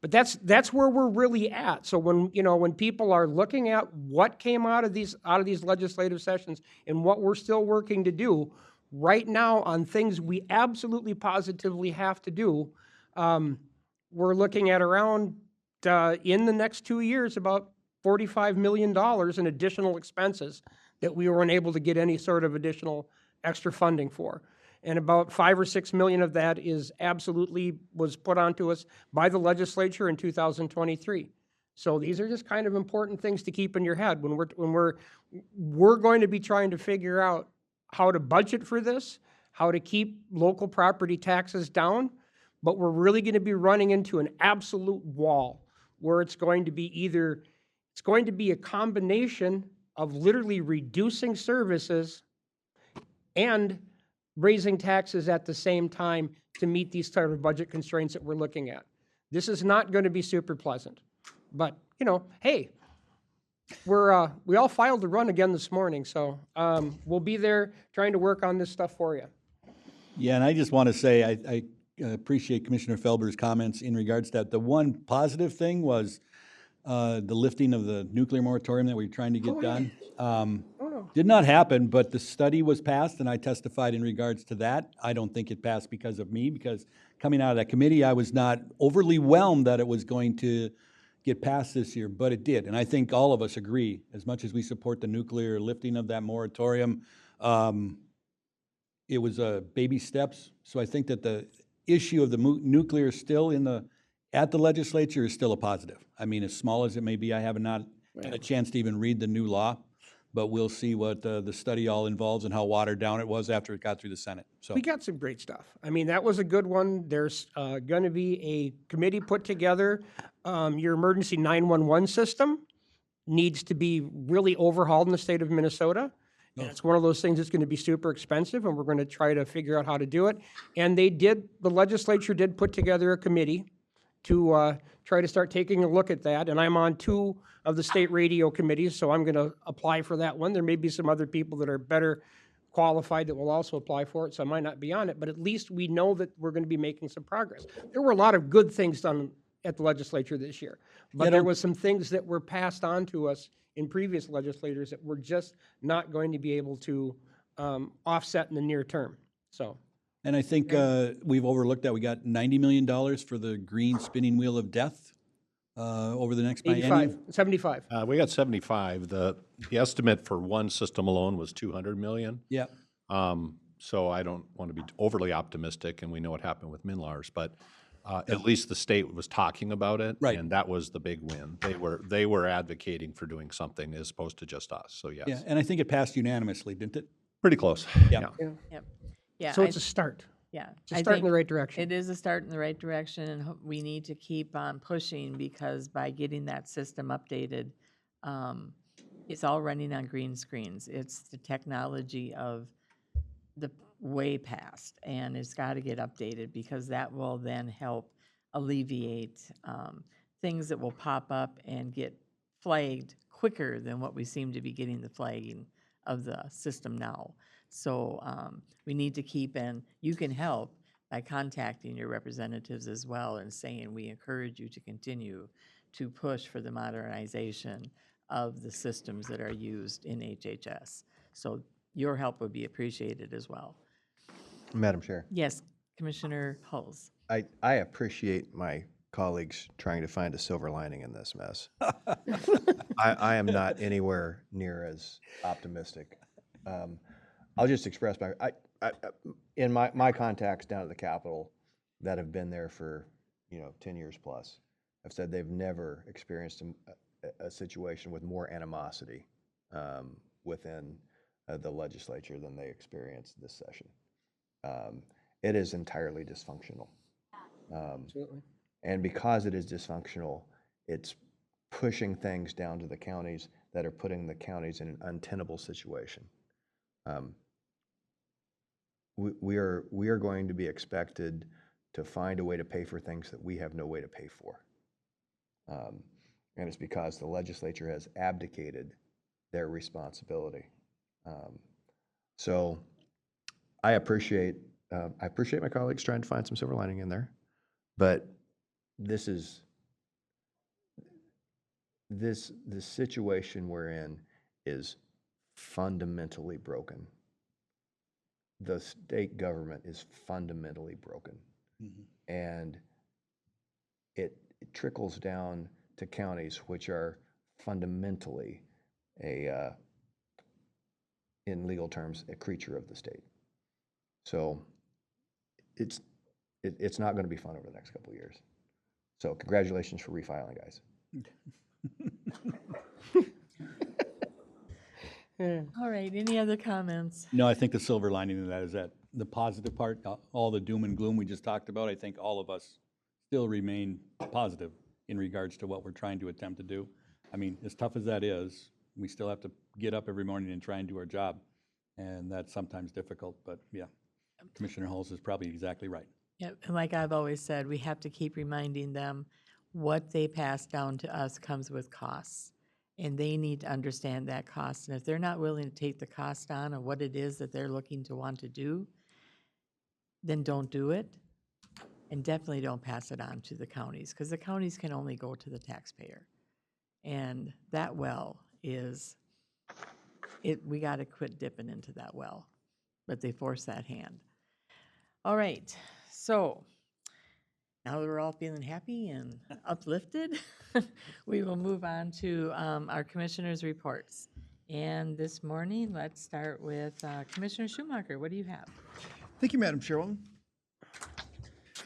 But that's where we're really at. So when people are looking at what came out of these legislative sessions and what we're still working to do right now on things we absolutely positively have to do, we're looking at around in the next 2 years about $45 million in additional expenses that we weren't able to get any sort of additional extra funding for. And about $5 or $6 million of that was put onto us by the legislature in 2023. So these are just kind of important things to keep in your head when we're going to be trying to figure out how to budget for this, how to keep local property taxes down, but we're really going to be running into an absolute wall where it's going to be a combination of literally reducing services and raising taxes at the same time to meet these type of budget constraints that we're looking at. This is not going to be super pleasant. But, hey, we all filed to run again this morning, so we'll be there trying to work on this stuff for you. Yeah, and I just want to say I appreciate Commissioner Felber's comments in regards to that. The one positive thing was the lifting of the nuclear moratorium that we were trying to get done. Did not happen, but the study was passed, and I testified in regards to that. I don't think it passed because of me, because coming out of that committee, I was not overly whelmed that it was going to get passed this year, but it did. And I think all of us agree, as much as we support the nuclear lifting of that moratorium, it was baby steps. So I think that the issue of the nuclear still at the legislature is still a positive. I mean, as small as it may be, I have not had a chance to even read the new law, but we'll see what the study all involves and how watered down it was after it got through the Senate. So we got some great stuff. I mean, that was a good one. There's going to be a committee put together. Your emergency 911 system needs to be really overhauled in the state of Minnesota. And it's one of those things that's going to be super expensive, and we're going to try to figure out how to do it. And the legislature did put together a committee to try to start taking a look at that. And I'm on 2 of the state radio committees, so I'm going to apply for that one. There may be some other people that are better qualified that will also apply for it, so I might not be on it, but at least we know that we're going to be making some progress. There were a lot of good things done at the legislature this year, but there was some things that were passed on to us in previous legislators that we're just not going to be able to offset in the near term. So And I think we've overlooked that. We got $90 million for the green spinning wheel of death over the next 85, biennium. 75. We got 75. The estimate for one system alone was 200 million. Yeah. So I don't want to be overly optimistic, and we know what happened with Minlars, but at least the state was talking about it. Right. And that was the big win. They were advocating for doing something as opposed to just us. So yes. Yeah, and I think it passed unanimously, didn't it? Pretty close. Yeah. Yep. Yeah. So it's a start. Yeah. It's a start in the right direction. It is a start in the right direction, and we need to keep on pushing, because by getting that system updated, it's all running on green screens. It's the technology of the way past, and it's got to get updated, because that will then help alleviate things that will pop up and get flagged quicker than what we seem to be getting the flagging of the system now. So we need to keep, and you can help by contacting your representatives as well and saying, we encourage you to continue to push for the modernization of the systems that are used in HHS. So your help would be appreciated as well. Madam Chair, Yes, Commissioner Hulls. I appreciate my colleagues trying to find a silver lining in this mess. I am not anywhere near as optimistic. I'll just express in my contacts down at the Capitol that have been there for 10 years plus, have said they've never experienced a situation with more animosity within the legislature than they experienced this session. It is entirely dysfunctional. Absolutely. And because it is dysfunctional, it's pushing things down to the counties that are putting the counties in an untenable situation. We are going to be expected to find a way to pay for things that we have no way to pay for. And it's because the legislature has abdicated their responsibility. So I appreciate my colleagues trying to find some silver lining in there, but the situation we're in is fundamentally broken. The state government is fundamentally broken. Mm-hmm. And it trickles down to counties, which are fundamentally in legal terms, a creature of the state. So it's not going to be fun over the next couple of years. So congratulations for refiling, guys. All right, any other comments? No, I think the silver lining of that is that the positive part, all the doom and gloom we just talked about, I think all of us still remain positive in regards to what we're trying to attempt to do. I mean, as tough as that is, we still have to get up every morning and try and do our job. And that's sometimes difficult, but yeah, Commissioner Hulls is probably exactly right. Yep, and like I've always said, we have to keep reminding them what they pass down to us comes with costs. And they need to understand that cost. And if they're not willing to take the cost on of what it is that they're looking to want to do, then don't do it. And definitely don't pass it on to the counties, because the counties can only go to the taxpayer. And that well is, we got to quit dipping into that well, but they force that hand. All right, so now that we're all feeling happy and uplifted, we will move on to our commissioners' reports. And this morning, let's start with Commissioner Schumacher. What do you have? Thank you, Madam Chairwoman.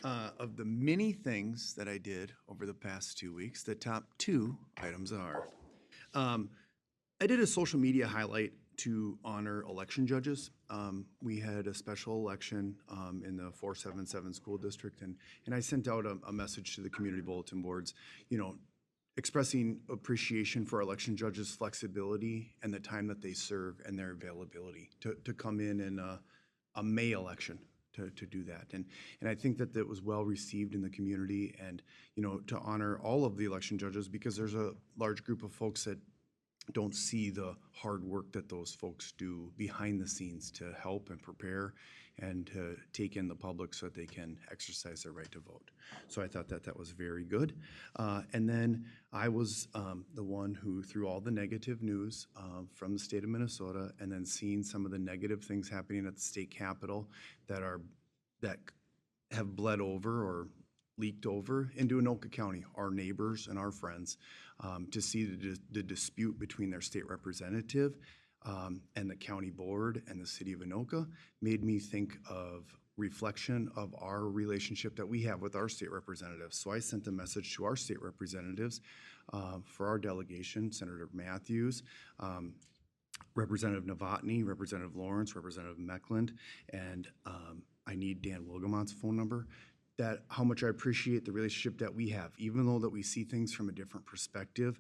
Of the many things that I did over the past 2 weeks, the top 2 items are, I did a social media highlight to honor election judges. We had a special election in the 477 school district, and I sent out a message to the community bulletin boards, expressing appreciation for our election judges' flexibility and the time that they serve and their availability to come in a May election to do that. And I think that was well received in the community, and, to honor all of the election judges, because there's a large group of folks that don't see the hard work that those folks do behind the scenes to help and prepare and to take in the public so that they can exercise their right to vote. So I thought that was very good. And then I was the one who, through all the negative news from the state of Minnesota, and then seeing some of the negative things happening at the state capitol that are that have bled over or leaked over into Anoka County, our neighbors and our friends, to see the dispute between their state representative and the county board and the city of Anoka made me think of reflection of our relationship that we have with our state representatives. So I sent a message to our state representatives for our delegation, Senator Matthews, Representative Novotny, Representative Lawrence, Representative Meckland, and I need Dan Wilgemont's phone number, that how much I appreciate the relationship that we have, even though that we see things from a different perspective,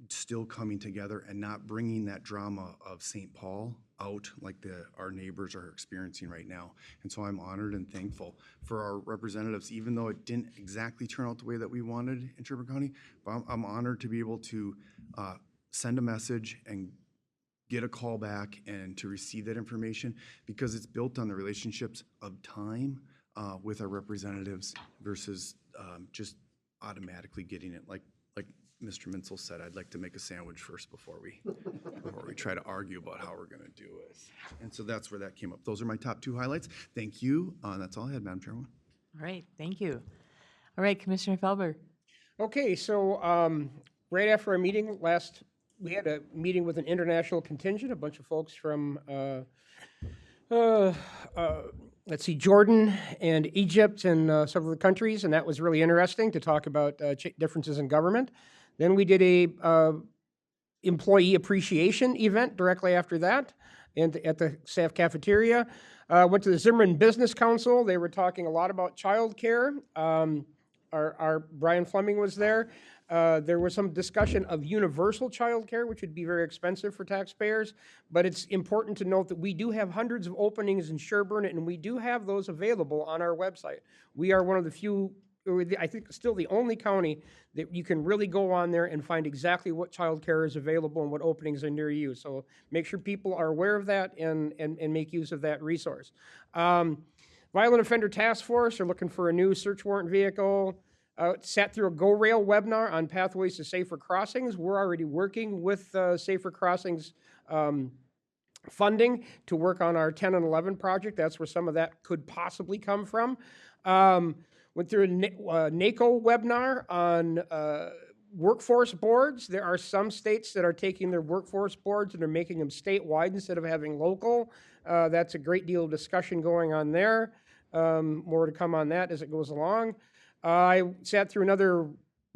still coming together and not bringing that drama of St. Paul out like our neighbors are experiencing right now. And so I'm honored and thankful for our representatives, even though it didn't exactly turn out the way that we wanted in Sherburne County, but I'm honored to be able to send a message and get a call back and to receive that information, because it's built on the relationships of time with our representatives versus just automatically getting it. Like Mr. Mintzel said, I'd like to make a sandwich first before we try to argue about how we're going to do it. And so that's where that came up. Those are my top two highlights. Thank you. That's all I had, Madam Chairwoman. All right, thank you. All right, Commissioner Felber. Okay, so right after our meeting we had a meeting with an international contingent, a bunch of folks from, let's see, Jordan and Egypt and several other countries, and that was really interesting to talk about differences in government. Then we did a employee appreciation event directly after that, and at the staff cafeteria. Went to the Sherburne Business Council. They were talking a lot about childcare. Our Brian Fleming was there. There was some discussion of universal childcare, which would be very expensive for taxpayers. But it's important to note that we do have hundreds of openings in Sherburne, and we do have those available on our website. We are one of the few, I think still the only county that you can really go on there and find exactly what childcare is available and what openings are near you. So make sure people are aware of that and make use of that resource. Violent Offender Task Force are looking for a new search warrant vehicle. Sat through a Go Rail webinar on pathways to safer crossings. We're already working with Safer Crossings funding to work on our 10 and 11 project. That's where some of that could possibly come from. Went through a NACO webinar on workforce boards. There are some states that are taking their workforce boards and are making them statewide instead of having local. That's a great deal of discussion going on there. More to come on that as it goes along. I sat through another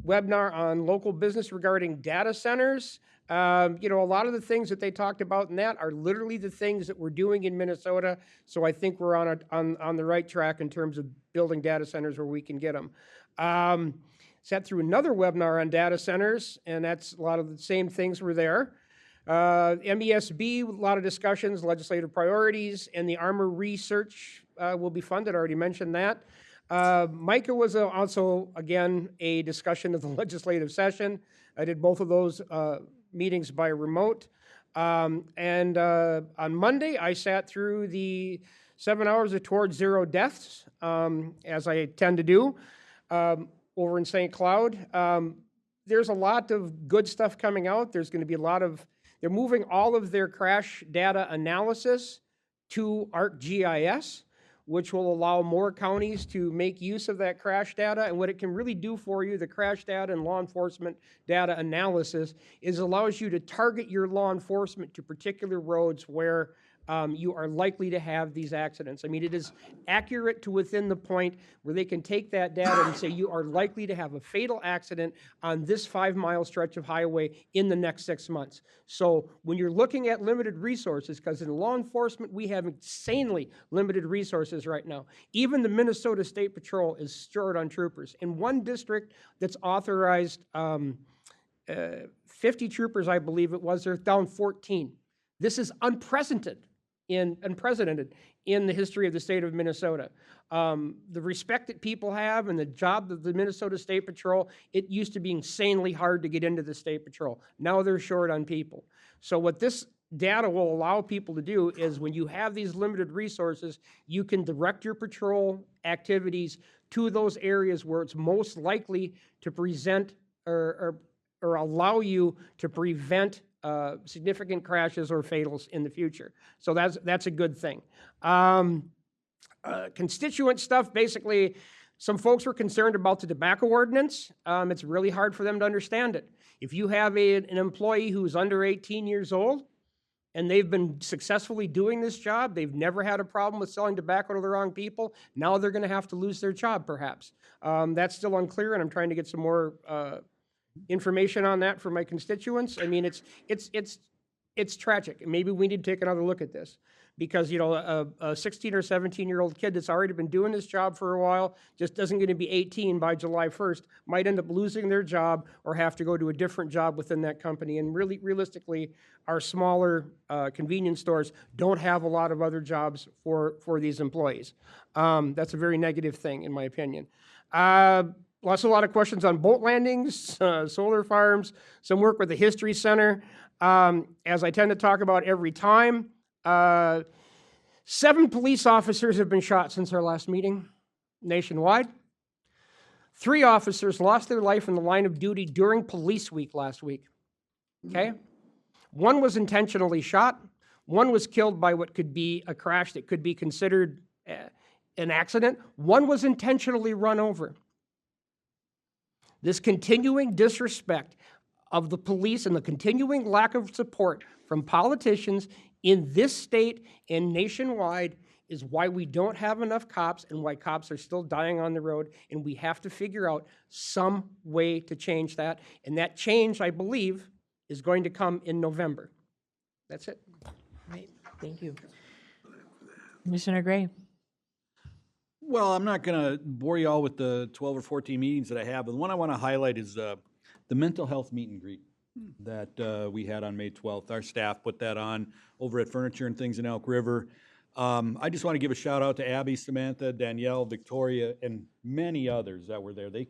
webinar on local business regarding data centers. A lot of the things that they talked about in that are literally the things that we're doing in Minnesota. So I think we're on the right track in terms of building data centers where we can get them. Sat through another webinar on data centers, and that's a lot of the same things were there. MESB, a lot of discussions, legislative priorities, and the armor research will be funded. I already mentioned that. MICA was also, again, a discussion of the legislative session. I did both of those meetings by remote. And on Monday, I sat through the 7 hours of Towards Zero Deaths, as I tend to do, over in St. Cloud. There's a lot of good stuff coming out. There's going to be a lot of, they're moving all of their crash data analysis to ArcGIS, which will allow more counties to make use of that crash data. And what it can really do for you, the crash data and law enforcement data analysis, is allows you to target your law enforcement to particular roads where you are likely to have these accidents. I mean, it is accurate to within the point where they can take that data and say you are likely to have a fatal accident on this 5-mile stretch of highway in the next 6 months. So when you're looking at limited resources, because in law enforcement we have insanely limited resources right now. Even the Minnesota State Patrol is short on troopers. In one district that's authorized 50 troopers, I believe it was, they're down 14. This is unprecedented in the history of the state of Minnesota. The respect that people have and the job of the Minnesota State Patrol, it used to be insanely hard to get into the State Patrol. Now they're short on people. So what this data will allow people to do is when you have these limited resources, you can direct your patrol activities to those areas where it's most likely to present or allow you to prevent significant crashes or fatals in the future. So that's a good thing. constituent stuff, basically, some folks were concerned about the tobacco ordinance. It's really hard for them to understand it. If you have an employee who's under 18 years old, and they've been successfully doing this job, they've never had a problem with selling tobacco to the wrong people, now they're gonna have to lose their job perhaps. That's still unclear, and I'm trying to get some more information on that for my constituents. I mean, it's tragic. Maybe we need to take another look at this. Because, you know, a 16 or 17-year-old kid that's already been doing this job for a while, just isn't gonna be 18 by July 1st, might end up losing their job or have to go to a different job within that company. And really, realistically, our smaller convenience stores don't have a lot of other jobs for these employees. That's a very negative thing, in my opinion. A lot of questions on boat landings, solar farms, some work with the History Center. As I tend to talk about every time, 7 police officers have been shot since our last meeting nationwide. 3 officers lost their life in the line of duty during Police Week last week. Okay? 1 was intentionally shot. 1 was killed by what could be a crash that could be considered an accident. 1 was intentionally run over. This continuing disrespect of the police and the continuing lack of support from politicians in this state and nationwide is why we don't have enough cops and why cops are still dying on the road. And we have to figure out some way to change that. And that change, I believe, is going to come in November. That's it. Right, thank you. Commissioner Gray. Well, I'm not going to bore you all with the 12 or 14 meetings that I have, but the one I want to highlight is the mental health meet and greet that we had on May 12th. Our staff put that on over at Furniture and Things in Elk River. I just want to give a shout out to Abby, Samantha, Danielle, Victoria, and many others that were there. They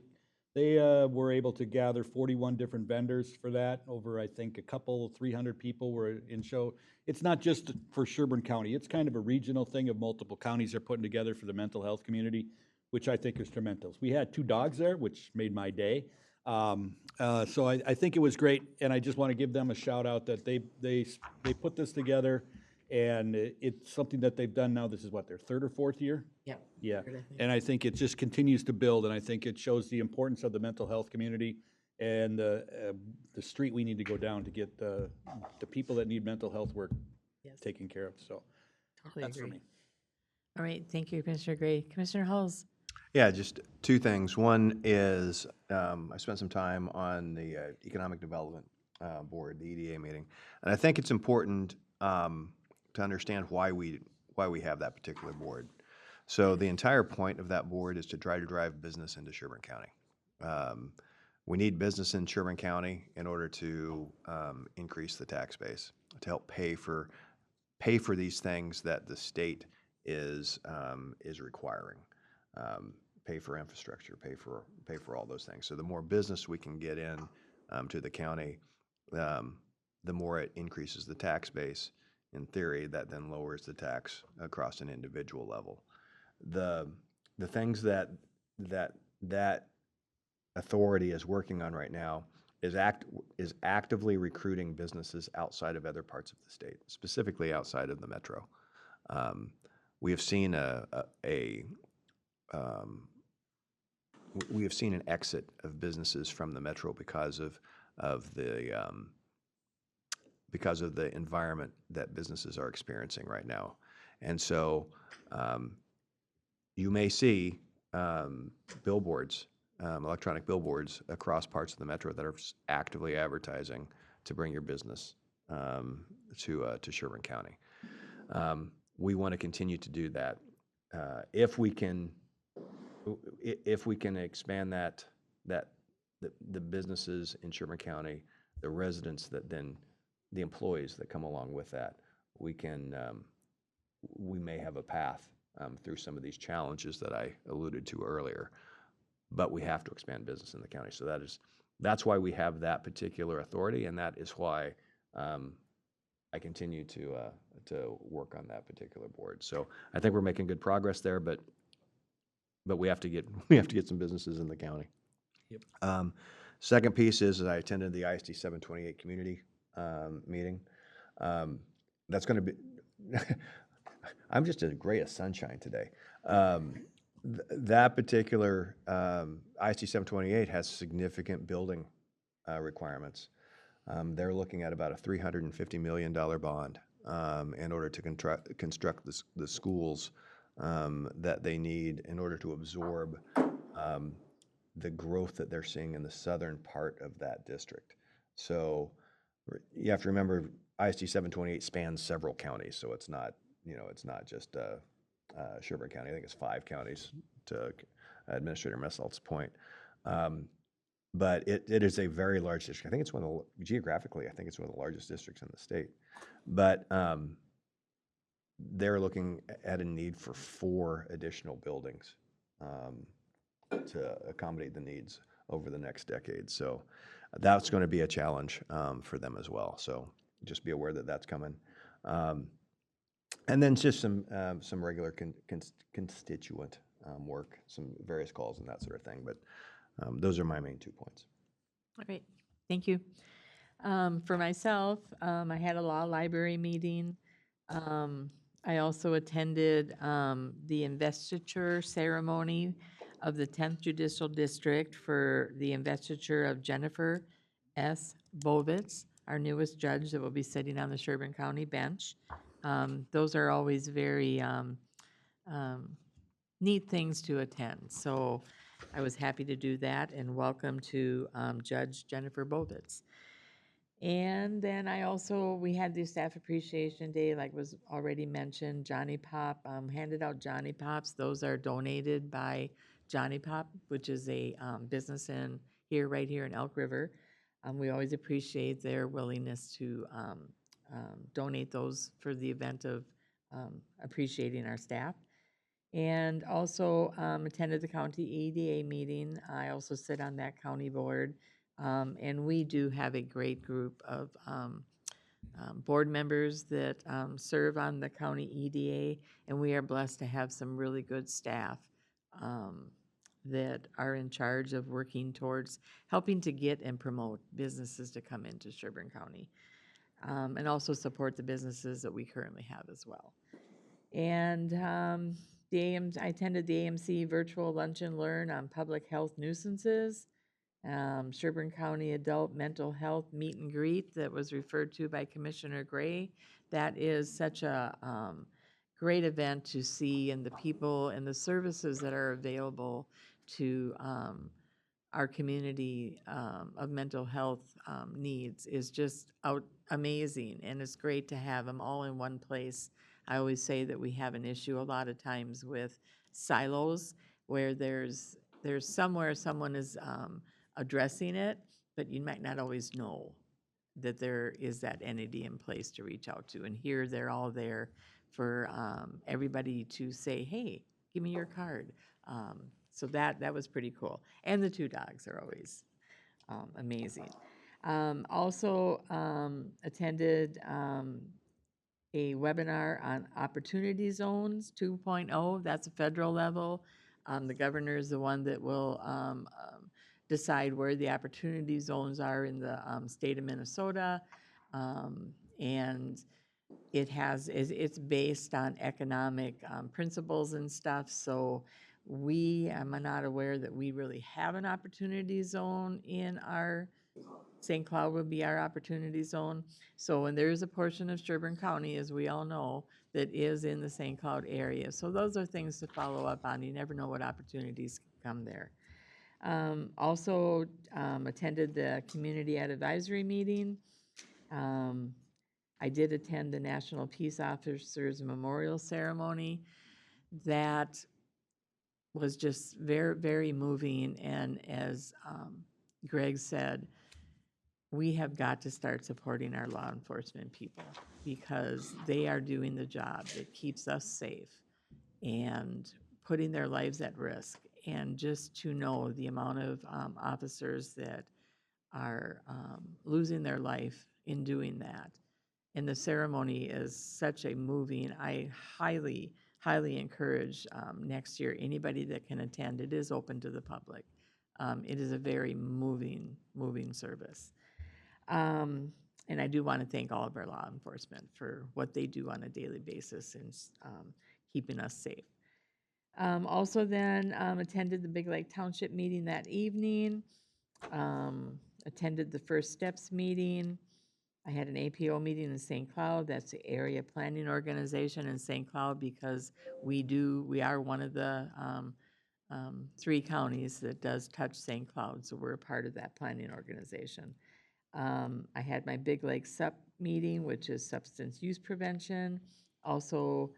were able to gather 41 different vendors for that. Over, I think, 300 people were in show. It's not just for Sherburne County. It's kind of a regional thing of multiple counties they're putting together for the mental health community, which I think is tremendous. We had 2 dogs there, which made my day. So I think it was great, and I just want to give them a shout out that they put this together, and it's something that they've done now. This is what, their 3rd or 4th year? Yeah. Yeah, and I think it just continues to build, and I think it shows the importance of the mental health community and the street we need to go down to get the people that need mental health work taken care of. So Totally that's agree. for me. All right, thank you, Commissioner Gray. Commissioner Halls. Yeah, just 2 things. One is I spent some time on the Economic Development Board, the EDA meeting, and I think it's important to understand why we have that particular board. So the entire point of that board is to try to drive business into Sherburne County. We need business in Sherburne County in order to increase the tax base, to help pay for these things that the state is requiring. Pay for infrastructure, pay for all those things. So the more business we can get in to the county, the more it increases the tax base. In theory, that then lowers the tax across an individual level. The things that authority is working on right now is actively recruiting businesses outside of other parts of the state, specifically outside of the metro. We have seen we have seen an exit of businesses from the metro because of the environment that businesses are experiencing right now. And so you may see billboards, electronic billboards across parts of the metro that are actively advertising to bring your business to Sherburne County. We want to continue to do that. If we can expand the businesses in Sherburne County, the residents the employees that come along with that, we may have a path through some of these challenges that I alluded to earlier. But we have to expand business in the county. So that's why we have that particular authority, and that is why I continue to work on that particular board. So I think we're making good progress there, but we have to get some businesses in the county. Yep. Second piece is that I attended the ISD 728 community meeting. That's going to be I'm just as great as sunshine today. That particular IC 728 has significant building requirements. They're looking at about a $350 million bond in order to construct the schools that they need in order to absorb the growth that they're seeing in the southern part of that district. So you have to remember ISD 728 spans several counties, so it's not, it's not just Sherburne County. I think it's 5 counties, to Administrator Messalt's point. But it is a very large district. I think it's geographically, I think it's one of the largest districts in the state. But they're looking at a need for 4 additional buildings to accommodate the needs over the next decade. So that's going to be a challenge for them as well. So just be aware that that's coming. And then just some regular constituent work, some various calls and that sort of thing. But those are my main 2 points. All right, thank you. For myself, I had a law library meeting. I also attended the investiture ceremony of the 10th Judicial District for the investiture of Jennifer S. Bovitz, our newest judge that will be sitting on the Sherburne County bench. Those are always very neat things to attend. So I was happy to do that, and welcome to Judge Jennifer Bovitz. And then we had the Staff Appreciation Day, like was already mentioned. Johnny Pop handed out Johnny Pops. Those are donated by Johnny Pop, which is a business right here in Elk River. We always appreciate their willingness to donate those for the event of appreciating our staff. And also attended the county EDA meeting. I also sit on that county board. And we do have a great group of board members that serve on the county EDA, and we are blessed to have some really good staff that are in charge of working towards helping to get and promote businesses to come into Sherburne County, and also support the businesses that we currently have as well. And I attended the AMC Virtual Lunch and Learn on public health nuisances. Sherburne County Adult Mental Health Meet and Greet that was referred to by Commissioner Gray. That is such a great event to see, and the people and the services that are available to our community of mental health needs is just amazing, and it's great to have them all in one place. I always say that we have an issue a lot of times with silos where there's somewhere someone is addressing it, but you might not always know that there is that entity in place to reach out to. And here they're all there for everybody to say, hey, give me your card. So that was pretty cool. And the 2 dogs are always amazing. Also attended a webinar on Opportunity Zones 2.0. That's a federal level. The governor is the one that will decide where the opportunity zones are in the state of Minnesota. And it's based on economic principles and stuff. So I'm not aware that we really have an opportunity zone in our St. Cloud would be our opportunity zone. So, and there is a portion of Sherburne County, as we all know, that is in the St. Cloud area. So those are things to follow up on. You never know what opportunities come there. Also attended the Community Advisory meeting. I did attend the National Peace Officers Memorial Ceremony. That was just very, very moving. And as Greg said, we have got to start supporting our law enforcement people because they are doing the job that keeps us safe and putting their lives at risk. And just to know the amount of officers that are losing their life in doing that. And the ceremony is such a moving, I highly, highly encourage next year, anybody that can attend, it is open to the public. It is a very moving service. And And I do want to thank all of our law enforcement for what they do on a daily basis in keeping us safe. Also then attended the Big Lake Township meeting that evening, attended the First Steps meeting. I had an APO meeting in St. Cloud. That's the area planning organization in St. Cloud, because we are one of the 3 counties that does touch St. Cloud, so we're a part of that planning organization. I had my Big Lake SUP meeting, which is substance use prevention. Also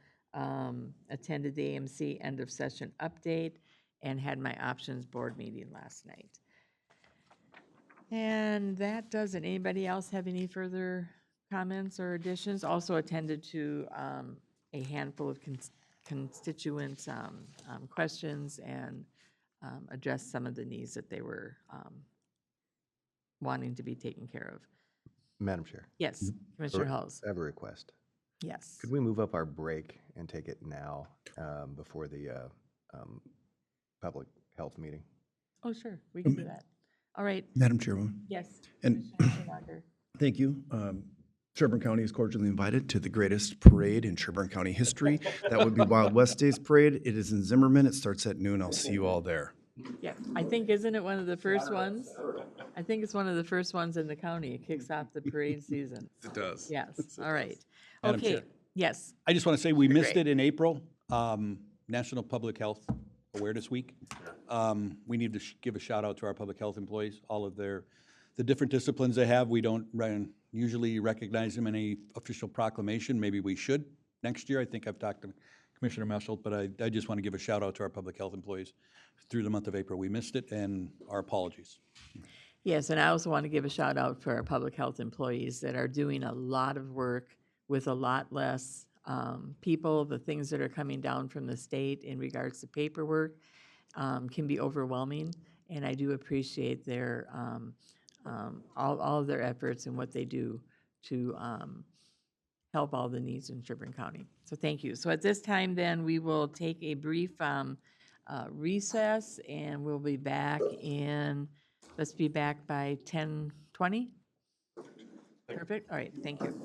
attended the AMC end of session update and had my options board meeting last night. And that does it. Anybody else have any further comments or additions? Also attended to a handful of constituents' questions and addressed some of the needs that they were wanting to be taken care of. Madam Chair. Yes, Commissioner Halls. I have a request. Yes. Could we move up our break and take it now before the public health meeting? Oh, sure, we can do that. All right. Madam Chairwoman. Yes. And Commissioner Schumacher. thank you. Sherburne County is cordially invited to the greatest parade in Sherburne County history. That would be Wild West Days Parade. It is in Zimmerman. It starts at noon. I'll see you all there. Yeah, I think, isn't it one of the first ones? I think it's one of the first ones in the county. It kicks off the parade season. It does. Yes, all right. Madam Okay, Chair. yes. I just want to say we missed Great. it in April, National Public Health Awareness Week. We need to give a shout out to our public health employees, all of the different disciplines they have. We don't usually recognize them in a official proclamation. Maybe we should next year. I think I've talked to Commissioner Messelt, but I just want to give a shout out to our public health employees through the month of April. We missed it, and our apologies. Yes, and I also want to give a shout out for our public health employees that are doing a lot of work with a lot less people. The things that are coming down from the state in regards to paperwork can be overwhelming, and I do appreciate their all of their efforts and what they do to help all the needs in Sherburne County. So thank you. So at this time, then, we will take a brief recess, and we'll be back let's be back by 10:20. Perfect. All right. Thank you.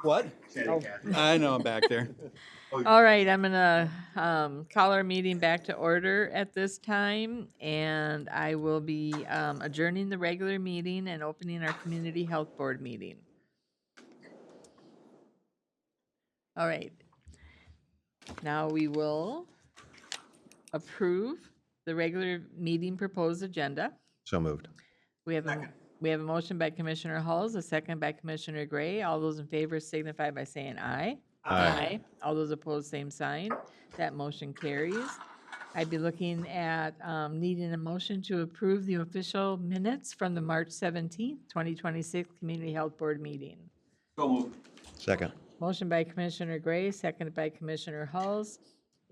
What? I know, I'm back there. All right, I'm gonna call our meeting back to order at this time, and I will be adjourning the regular meeting and opening our Community Health Board meeting. All right. Now we will approve the regular meeting proposed agenda. So moved. We have a motion by Commissioner Hulls, a second by Commissioner Gray. All those in favor signify by saying aye. Aye. All those opposed, same sign. That motion carries. I'd be looking at needing a motion to approve the official minutes from the March 17th, 2026 Community Health Board meeting. So moved. Second. Motion by Commissioner Gray, seconded by Commissioner Hulls.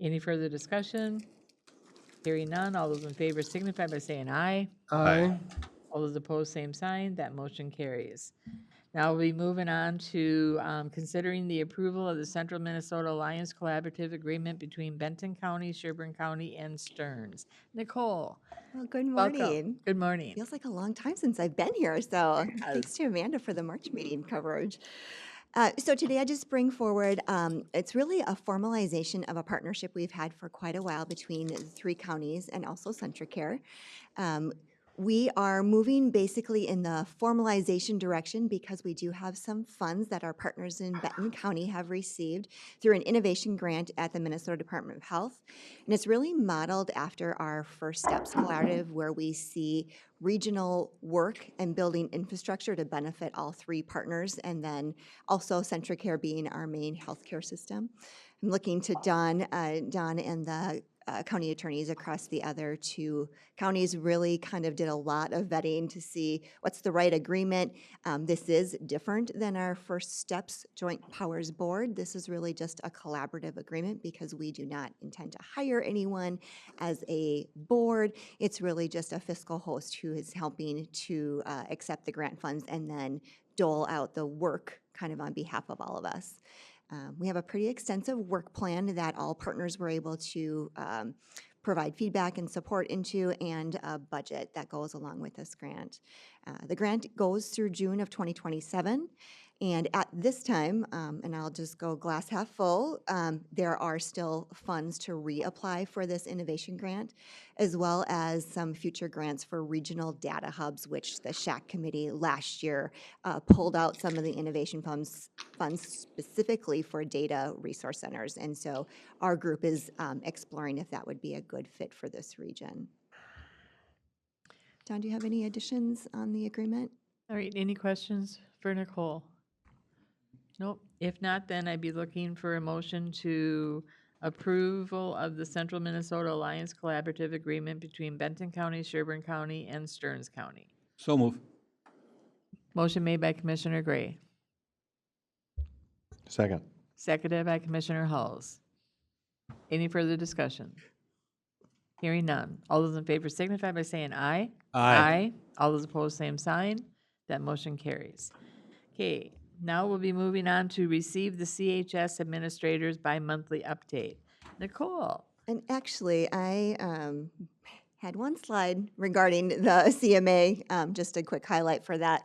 Any further discussion? Hearing none, all those in favor signify by saying aye. Aye. All those opposed, same sign. That motion carries. Now we'll be moving on to considering the approval of the Central Minnesota Alliance Collaborative Agreement between Benton County, Sherburne County, and Stearns. Nicole, Well, good welcome. morning. Good morning. Feels like a long time since I've been here, so thanks to Amanda for the March meeting coverage. So today I just bring forward, it's really a formalization of a partnership we've had for quite a while between the three counties and also Centricare. We are moving basically in the formalization direction because we do have some funds that our partners in Benton County have received through an innovation grant at the Minnesota Department of Health. And it's really modeled after our First Steps Collaborative, where we see regional work and building infrastructure to benefit all three partners, and then also Centricare being our main healthcare system. I'm looking to Don and the county attorneys across the other two counties really kind of did a lot of vetting to see what's the right agreement. This is different than our First Steps Joint Powers Board. This is really just a collaborative agreement because we do not intend to hire anyone as a board. It's really just a fiscal host who is helping to accept the grant funds and then dole out the work kind of on behalf of all of us. We have a pretty extensive work plan that all partners were able to provide feedback and support into, and a budget that goes along with this grant. The grant goes through June of 2027, and at this time, and I'll just go glass half full, there are still funds to reapply for this innovation grant, as well as some future grants for regional data hubs, which the SHAC committee last year pulled out some of the innovation funds specifically for data resource centers. And so our group is exploring if that would be a good fit for this region. Don, do you have any additions on the agreement? All right, any questions for Nicole? Nope. If not, then I'd be looking for a motion to approval of the Central Minnesota Alliance Collaborative Agreement between Benton County, Sherburne County, and Stearns County. So move. Motion made by Commissioner Gray, Second. seconded by Commissioner Hulls. Any further discussion? Hearing none. All those in favor signify by saying aye. Aye. All those opposed, same sign. That motion carries. Okay, now we'll be moving on to receive the CHS Administrator's bi-monthly update. Nicole. And actually, I had one slide regarding the CMA, just a quick highlight for that.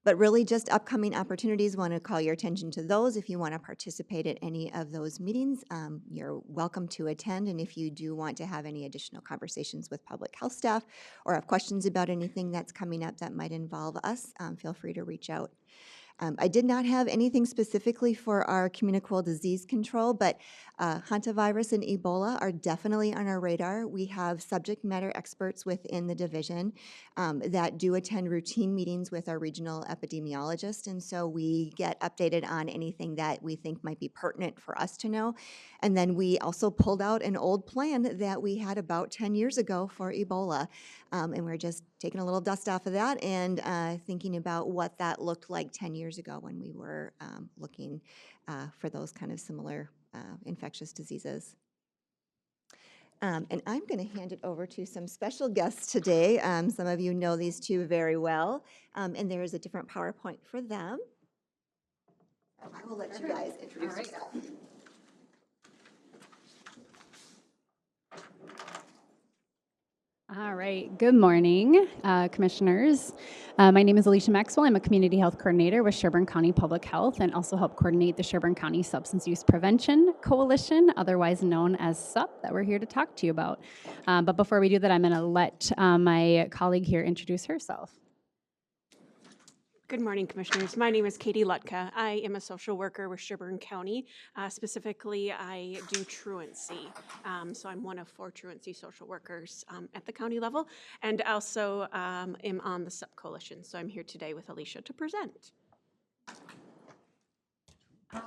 But really just upcoming opportunities, want to call your attention to those. If you want to participate at any of those meetings, you're welcome to attend. And if you do want to have any additional conversations with public health staff or have questions about anything that's coming up that might involve us, feel free to reach out. I did not have anything specifically for our communicable disease control, but hantavirus and Ebola are definitely on our radar. We have subject matter experts within the division that do attend routine meetings with our regional epidemiologist, and so we get updated on anything that we think might be pertinent for us to know. And then we also pulled out an old plan that we had about 10 years ago for Ebola, and we're just taking a little dust off of that and thinking about what that looked like 10 years ago when we were looking for those kind of similar infectious diseases. And I'm going to hand it over to some special guests today. Some of you know these two very well, and there is a different PowerPoint for them. I will let you guys introduce yourself. All right. Good morning, commissioners. My name is Alicia Maxwell. I'm a community health coordinator with Sherburne County Public Health and also help coordinate the Sherburne County Substance Use Prevention Coalition, otherwise known as SUP, that we're here to talk to you about. But before we do that, I'm going to let my colleague here introduce herself. Good morning, Commissioners. My name is Katie Lutka. I am a social worker with Sherburne County. Specifically, I do truancy. So I'm one of 4 truancy social workers at the county level, and also am on the SUP Coalition. So I'm here today with Alicia to present.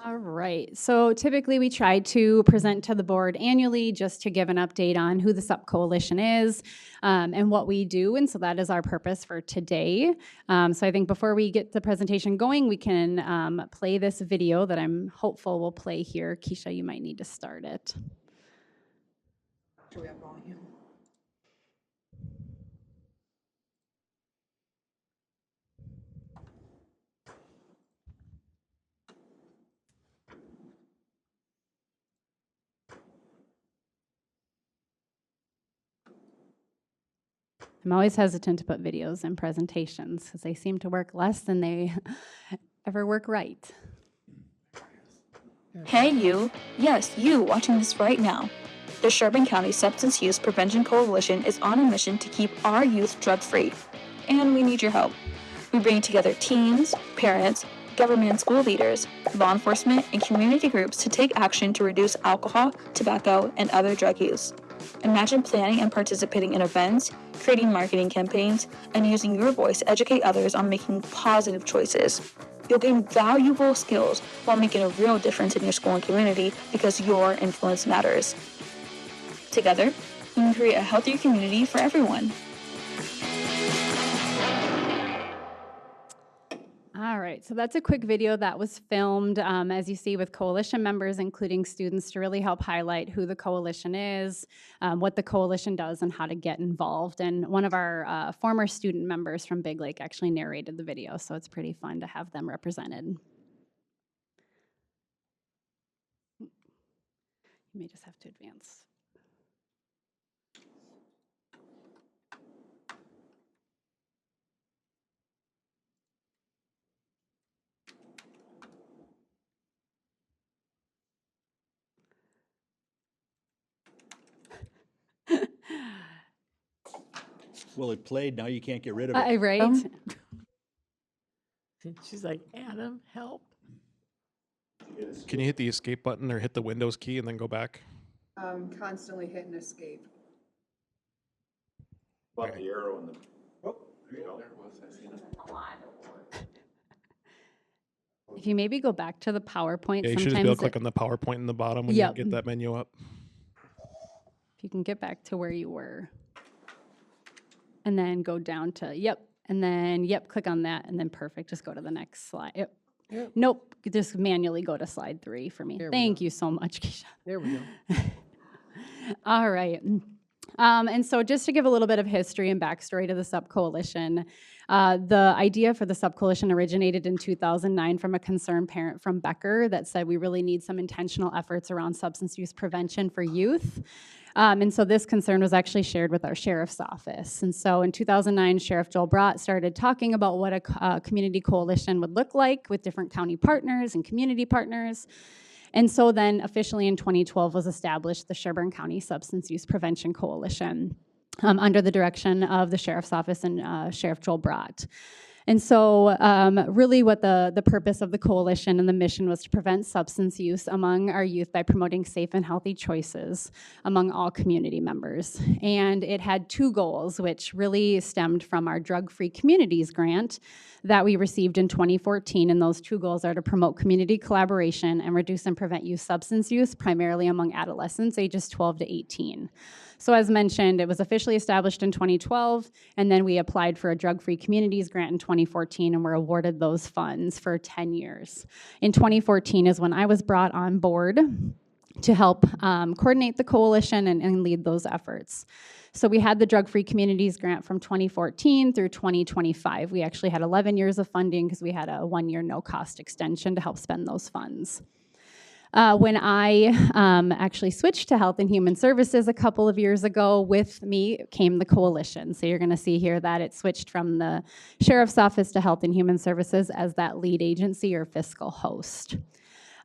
All right. So typically we try to present to the board annually just to give an update on who the SUP Coalition is and what we do. And so that is our purpose for today. So I think before we get the presentation going, we can play this video that I'm hopeful will play here. Keisha, you might need to start it. Do we have volume? I'm always hesitant to put videos in presentations because they seem to work less than they ever work right. Hey you, yes you watching this right now. The Sherburne County Substance Use Prevention Coalition is on a mission to keep our youth drug-free, and we need your help. We bring together teens, parents, government and school leaders, law enforcement, and community groups to take action to reduce alcohol, tobacco, and other drug use. Imagine planning and participating in events, creating marketing campaigns, and using your voice to educate others on making positive choices. You'll gain valuable skills while making a real difference in your school and community because your influence matters. Together, we can create a healthier community for everyone. All right, so that's a quick video that was filmed, as you see, with coalition members, including students, to really help highlight who the coalition is, what the coalition does, and how to get involved. And one of our former student members from Big Lake actually narrated the video, so it's pretty fun to have them represented. You may just have to advance. Well, it played, now you can't get rid of it. Right? She's like, Adam, help. Can you hit the escape button or hit the Windows key and then go back? Constantly hit and escape. About the arrow in the. Oh, there you go. There it was. I seen it. If you maybe go back to the PowerPoint, Yeah, you should just be able to click on the PowerPoint in the bottom when Yep. you get that menu up. If you can get back to where you were. And then go down to, yep, and then, yep, click on that, and then perfect, just go to the next slide. Yep. Yep. Nope, just manually go to slide 3 for me. There we Thank go. you so much, Keisha. There we go. All right. And so just to give a little bit of history and backstory to the SUP Coalition, the idea for the SUP Coalition originated in 2009 from a concerned parent from Becker that said we really need some intentional efforts around substance use prevention for youth. And so this concern was actually shared with our sheriff's office. And so in 2009, Sheriff Joel Brott started talking about what a community coalition would look like with different county partners and community partners. And so then officially in 2012 was established the Sherburne County Substance Use Prevention Coalition under the direction of the Sheriff's Office and Sheriff Joel Brott. And so really what the purpose of the coalition and the mission was to prevent substance use among our youth by promoting safe and healthy choices among all community members. And it had 2 goals, which really stemmed from our Drug-Free Communities grant that we received in 2014. And those 2 goals are to promote community collaboration and reduce and prevent youth substance use, primarily among adolescents ages 12 to 18. So as mentioned, it was officially established in 2012, and then we applied for a Drug-Free Communities grant in 2014 and were awarded those funds for 10 years. In 2014 is when I was brought on board to help coordinate the coalition and lead those efforts. So we had the Drug-Free Communities grant from 2014 through 2025. We actually had 11 years of funding because we had a 1-year no-cost extension to help spend those funds. When I actually switched to Health and Human Services a couple of years ago, with me came the coalition. So you're going to see here that it switched from the Sheriff's Office to Health and Human Services as that lead agency or fiscal host.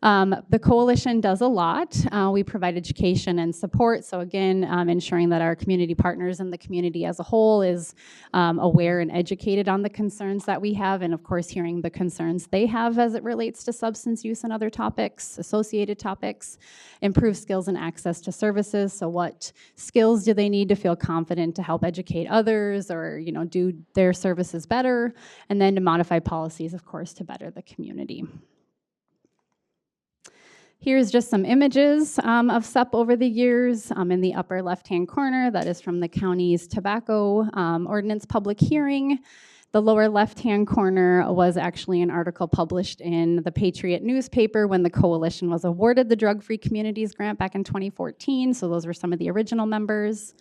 The coalition does a lot. We provide education and support. So again, ensuring that our community partners and the community as a whole is aware and educated on the concerns that we have, and of course, hearing the concerns they have as it relates to substance use and other topics, associated topics. Improve skills and access to services. So what skills do they need to feel confident to help educate others, or do their services better? And then to modify policies, of course, to better the community. Here's just some images of SUP over the years. In the upper left-hand corner, that is from the county's tobacco ordinance public hearing. The lower left-hand corner was actually an article published in the Patriot newspaper when the coalition was awarded the Drug-Free Communities Grant back in 2014. So those were some of the original members.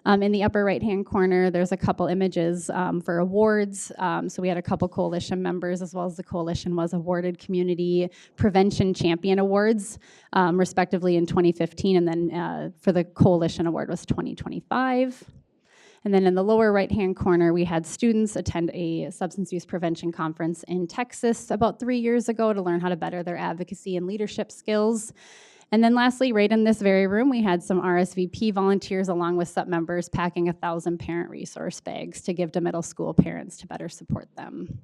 In the upper right-hand corner, there's a couple images for awards. So we had a couple coalition members, as well as the coalition was awarded Community Prevention Champion Awards, respectively in 2015, and then for the coalition award was 2025. And then in the lower right-hand corner, we had students attend a substance use prevention conference in Texas about 3 years ago to learn how to better their advocacy and leadership skills. And then lastly, right in this very room, we had some RSVP volunteers along with SUP members packing 1,000 parent resource bags to give to middle school parents to better support them.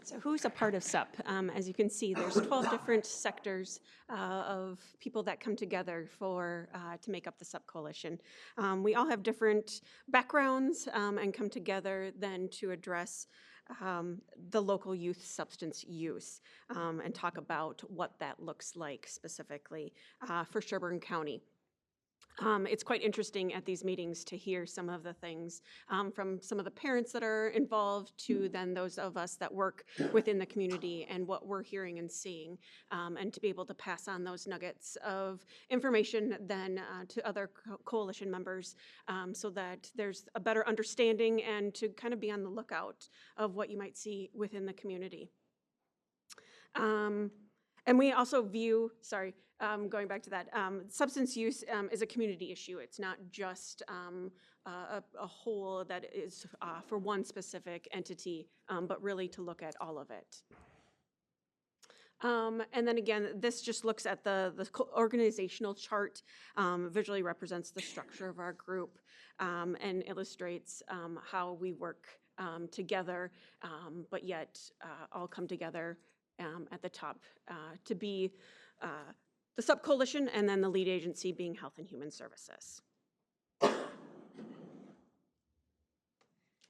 So who's a part of SUP? As you can see, there's 12 different sectors of people that come together to make up the SUP coalition. We all have different backgrounds and come together then to address the local youth substance use and talk about what that looks like specifically for Sherburne County. It's quite interesting at these meetings to hear some of the things from some of the parents that are involved to then those of us that work within the community and what we're hearing and seeing, and to be able to pass on those nuggets of information then to other coalition members so that there's a better understanding and to kind of be on the lookout of what you might see within the community. And we also view, going back to that, substance use is a community issue. It's not just a whole that is for one specific entity, but really to look at all of it. And then again, this just looks at the organizational chart, visually represents the structure of our group, and illustrates how we work together, but yet all come together at the top to be the SUP coalition, and then the lead agency being Health and Human Services. And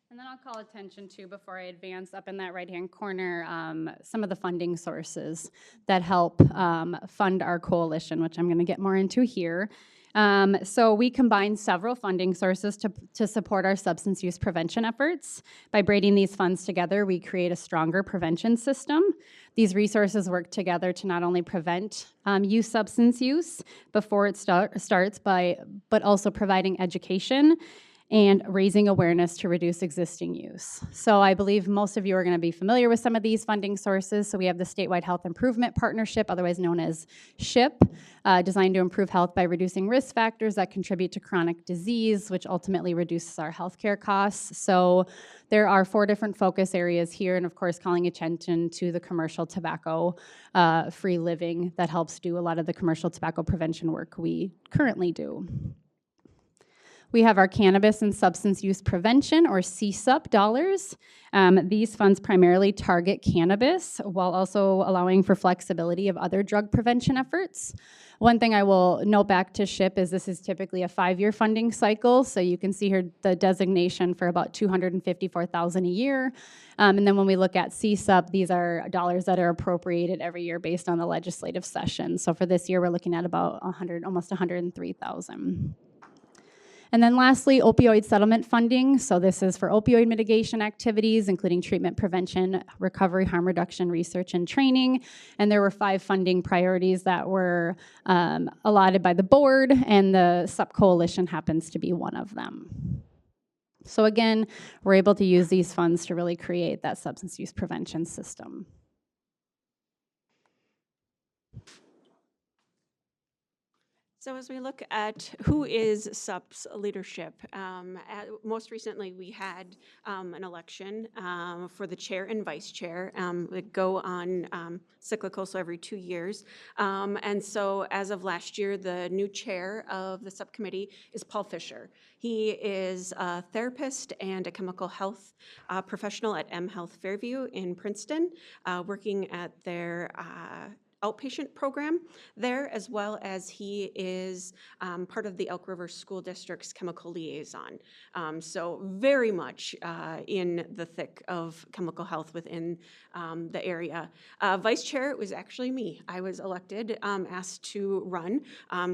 then I'll call attention to, before I advance up in that right-hand corner, some of the funding sources that help fund our coalition, which I'm going to get more into here. So we combine several funding sources to support our substance use prevention efforts. By braiding these funds together, we create a stronger prevention system. These resources work together to not only prevent youth substance use before it starts, but also providing education and raising awareness to reduce existing use. So I believe most of you are going to be familiar with some of these funding sources. So we have the Statewide Health Improvement Partnership, otherwise known as SHIP, designed to improve health by reducing risk factors that contribute to chronic disease, which ultimately reduces our healthcare costs. So there are 4 different focus areas here, and of course calling attention to the commercial tobacco free living that helps do a lot of the commercial tobacco prevention work we currently do. We have our Cannabis and Substance Use Prevention, or CSUP dollars. These funds primarily target cannabis while also allowing for flexibility of other drug prevention efforts. One thing I will note back to SHIP is this is typically a 5-year funding cycle, so you can see here the designation for about $254,000 a year. And then when we look at CSUP, these are dollars that are appropriated every year based on the legislative session. So for this year, we're looking at about almost $103,000. And then lastly, opioid settlement funding. So this is for opioid mitigation activities, including treatment prevention, recovery, harm reduction, research, and training. And there were 5 funding priorities that were allotted by the board, and the SUP coalition happens to be one of them. So again, we're able to use these funds to really create that substance use prevention system. So as we look at who is SUP's leadership, most recently we had an election for the chair and vice chair. We go on cyclical, so every 2 years. And so as of last year, the new chair of the subcommittee is Paul Fisher. He is a therapist and a chemical health professional at M Health Fairview in Princeton, working at their outpatient program there, as well as he is part of the Elk River School District's chemical liaison. So very much in the thick of chemical health within the area. Vice chair, it was actually me. I was elected, asked to run.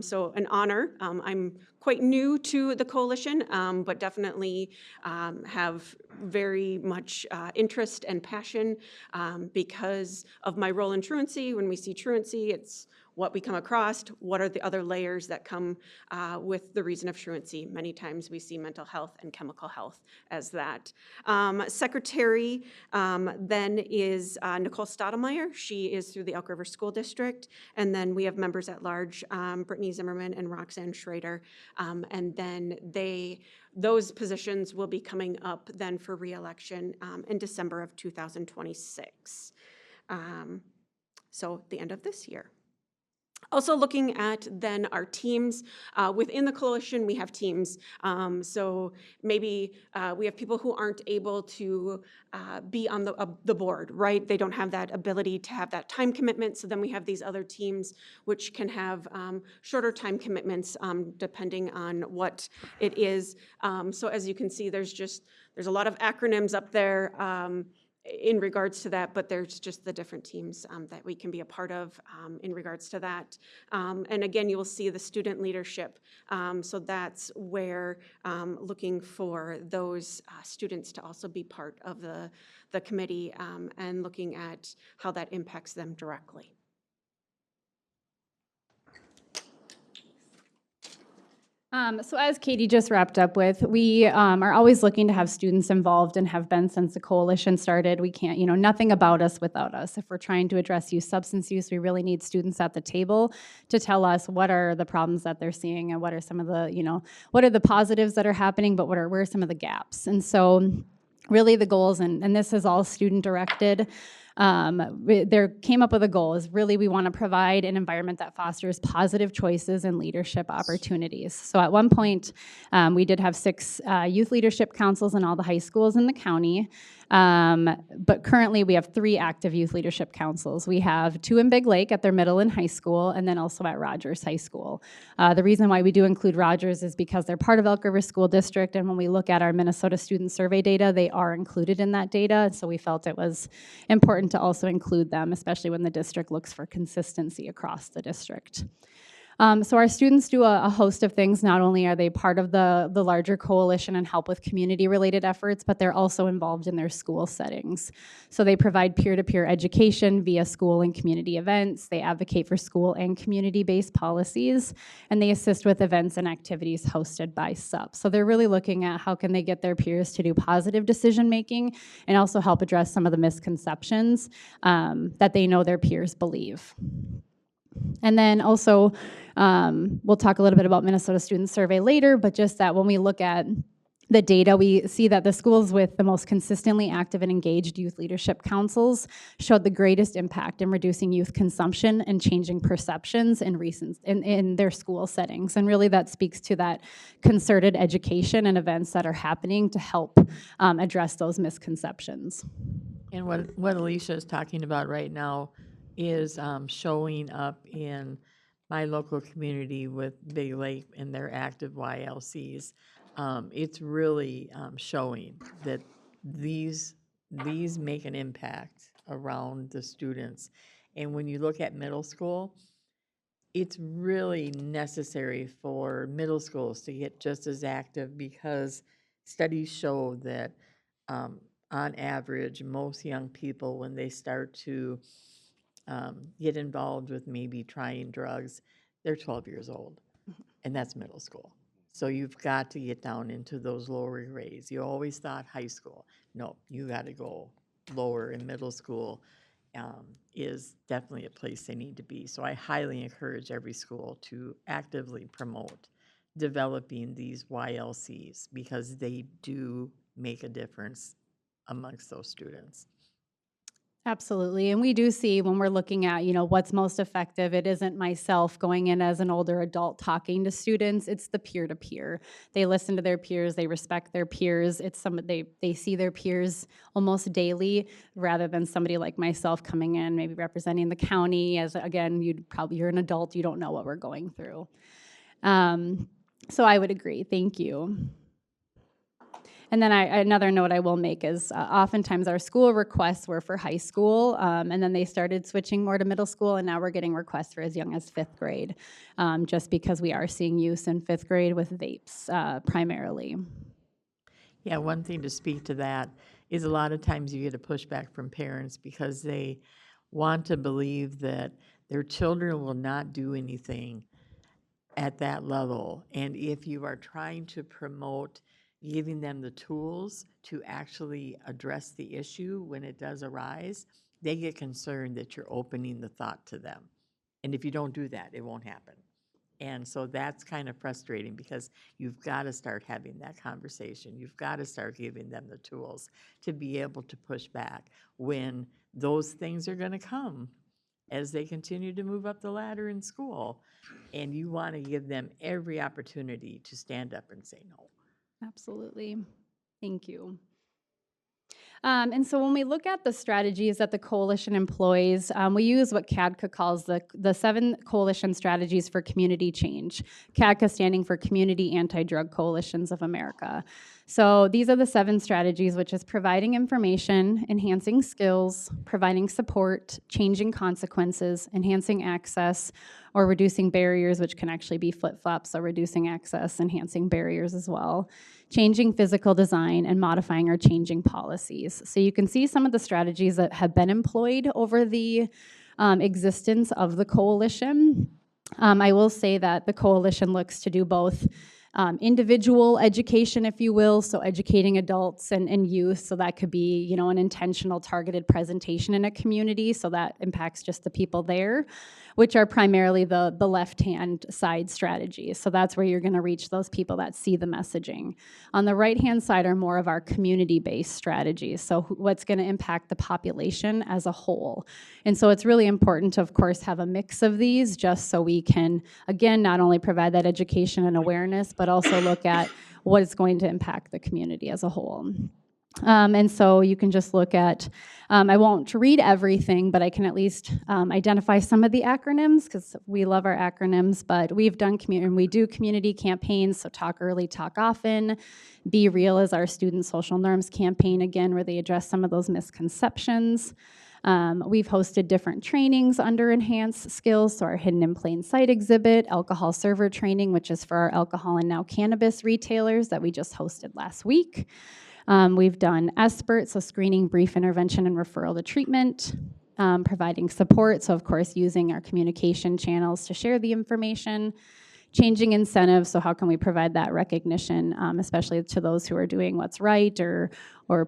So an honor. I'm quite new to the coalition, but definitely have very much interest and passion because of my role in truancy. When we see truancy, it's what we come across, what are the other layers that come with the reason of truancy. Many times we see mental health and chemical health as that. Secretary then is Nicole Stottlemyre. She is through the Elk River School District. And then we have members at large, Brittany Zimmerman and Roxanne Schrader. And then those positions will be coming up then for reelection in December of 2026. So the end of this year. Also looking at then our teams. Within the coalition, we have teams. So maybe we have people who aren't able to be on the board, right? They don't have that ability to have that time commitment. So then we have these other teams which can have shorter time commitments depending on what it is. So as you can see, there's a lot of acronyms up there in regards to that, but there's just the different teams that we can be a part of in regards to that. And again, you will see the student leadership. So that's where looking for those students to also be part of the committee and looking at how that impacts them directly. So as Katie just wrapped up with, we are always looking to have students involved and have been since the coalition started. We can't, nothing about us without us. If we're trying to address youth substance use, we really need students at the table to tell us what are the problems that they're seeing and what are some of the, what are the positives that are happening, but where are some of the gaps? And so really the goals, and this is all student directed, there came up with a goal is really we want to provide an environment that fosters positive choices and leadership opportunities. So at one point, we did have 6 youth leadership councils in all the high schools in the county. But currently we have 3 active youth leadership councils. We have 2 in Big Lake at their middle and high school, and then also at Rogers High School. The reason why we do include Rogers is because they're part of Elk River School District, and when we look at our Minnesota student survey data, they are included in that data, so we felt it was important to also include them, especially when the district looks for consistency across the district. So our students do a host of things. Not only are they part of the larger coalition and help with community-related efforts, but they're also involved in their school settings. So they provide peer-to-peer education via school and community events. They advocate for school and community-based policies, and they assist with events and activities hosted by SUP. So they're really looking at how can they get their peers to do positive decision-making and also help address some of the misconceptions that they know their peers believe. And then also, we'll talk a little bit about Minnesota Student Survey later, but just that when we look at the data, we see that the schools with the most consistently active and engaged youth leadership councils showed the greatest impact in reducing youth consumption and changing perceptions in their school settings. And really that speaks to that concerted education and events that are happening to help address those misconceptions. And what Alicia is talking about right now is showing up in my local community with Big Lake and their active YLCs. It's really showing that these make an impact around the students. And when you look at middle school, it's really necessary for middle schools to get just as active because studies show that on average, most young people, when they start to get involved with maybe trying drugs, they're 12 years old, and that's middle school. So you've got to get down into those lower grades. You always thought high school. No, you got to go lower in middle school is definitely a place they need to be. So I highly encourage every school to actively promote developing these YLCs because they do make a difference amongst those students. Absolutely. And we do see when we're looking at, what's most effective, it isn't myself going in as an older adult talking to students, it's the peer-to-peer. They listen to their peers, they respect their peers. It's they see their peers almost daily rather than somebody like myself coming in, maybe representing the county as, again, you're an adult, you don't know what we're going through. So I would agree. Thank you. And then another note I will make is oftentimes our school requests were for high school, and then they started switching more to middle school, and now we're getting requests for as young as 5th grade, just because we are seeing use in 5th grade with vapes primarily. Yeah, one thing to speak to that is a lot of times you get a pushback from parents because they want to believe that their children will not do anything at that level. And if you are trying to promote giving them the tools to actually address the issue when it does arise, they get concerned that you're opening the thought to them. And if you don't do that, it won't happen. And so that's kind of frustrating because you've got to start having that conversation. You've got to start giving them the tools to be able to push back when those things are going to come as they continue to move up the ladder in school. And you want to give them every opportunity to stand up and say no. Absolutely. Thank you. And so when we look at the strategies that the coalition employs, we use what CADCA calls the 7 coalition strategies for community change. CADCA standing for Community Anti-Drug Coalitions of America. So these are the 7 strategies, which is providing information, enhancing skills, providing support, changing consequences, enhancing access, or reducing barriers, which can actually be flip-flops, so reducing access, enhancing barriers as well, changing physical design, and modifying or changing policies. So you can see some of the strategies that have been employed over the existence of the coalition. I will say that the coalition looks to do both individual education, if you will, so educating adults and youth, so that could be, an intentional targeted presentation in a community, so that impacts just the people there, which are primarily the left-hand side strategies. So that's where you're gonna reach those people that see the messaging. On the right-hand side are more of our community-based strategies, so what's gonna impact the population as a whole. And so it's really important to, of course, have a mix of these just so we can, again, not only provide that education and awareness, but also look at what is going to impact the community as a whole. And so you can just look at, I won't read everything, but I can at least identify some of the acronyms because we love our acronyms, but we've done we do community campaigns, so Talk Early, Talk Often. Be Real is our student social norms campaign, again, where they address some of those misconceptions. We've hosted different trainings under Enhanced Skills, so our Hidden in Plain Sight exhibit, alcohol server training, which is for our alcohol and now cannabis retailers that we just hosted last week. We've done SBIRT, so screening, brief intervention, and referral to treatment, providing support, so of course using our communication channels to share the information, changing incentives, so how can we provide that recognition, especially to those who are doing what's right or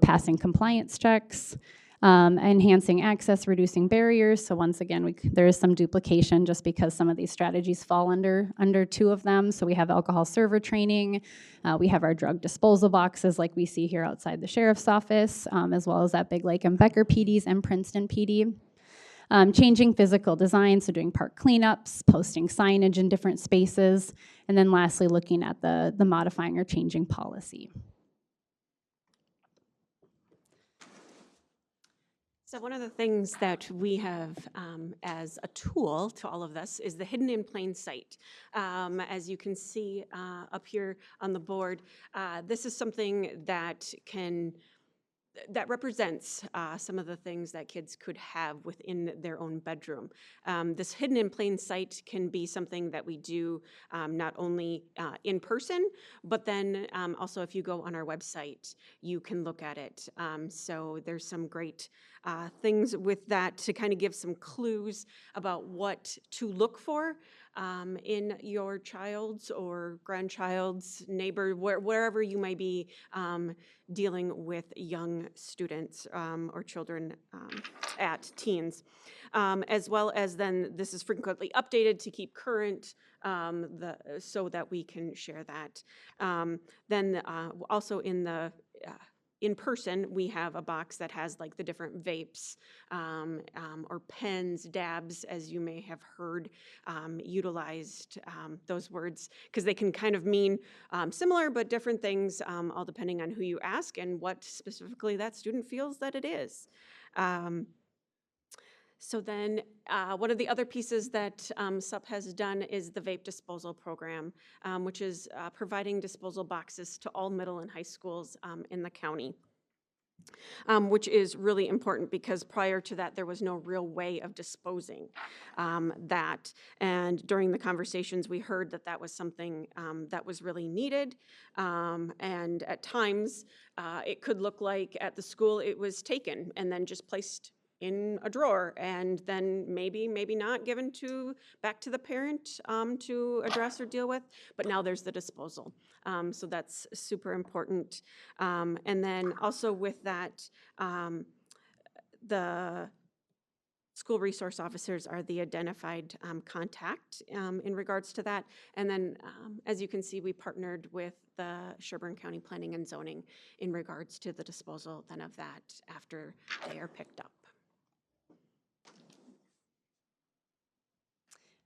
passing compliance checks. Enhancing access, reducing barriers. So once again, there is some duplication just because some of these strategies fall under 2 of them. So we have alcohol server training. We have our drug disposal boxes like we see here outside the sheriff's office, as well as at Big Lake and Becker PDs and Princeton PD. Changing physical design, so doing park cleanups, posting signage in different spaces, and then lastly, looking at the modifying or changing policy. So one of the things that we have as a tool to all of this is the Hidden in Plain Sight. As you can see up here on the board, this is something that represents some of the things that kids could have within their own bedroom. This Hidden in Plain Sight can be something that we do not only in person, but then also if you go on our website, you can look at it. So there's some great things with that to kind of give some clues about what to look for in your child's or grandchild's neighbor, wherever you may be dealing with young students or children at teens. As well as then this is frequently updated to keep current so that we can share that. Then also in person, we have a box that has like the different vapes or pens, dabs, as you may have heard utilized those words, because they can kind of mean similar but different things, all depending on who you ask and what specifically that student feels that it is. So then one of the other pieces that SUP has done is the vape disposal program, which is providing disposal boxes to all middle and high schools in the county. Which is really important because prior to that, there was no real way of disposing that. And during the conversations, we heard that that was something that was really needed. And at times, it could look like at the school it was taken and then just placed in a drawer and then maybe not given back to the parent to address or deal with, but now there's the disposal. So that's super important. And then also with that, the school resource officers are the identified contact in regards to that. And then as you can see, we partnered with the Sherburne County Planning and Zoning in regards to the disposal then of that after they are picked up.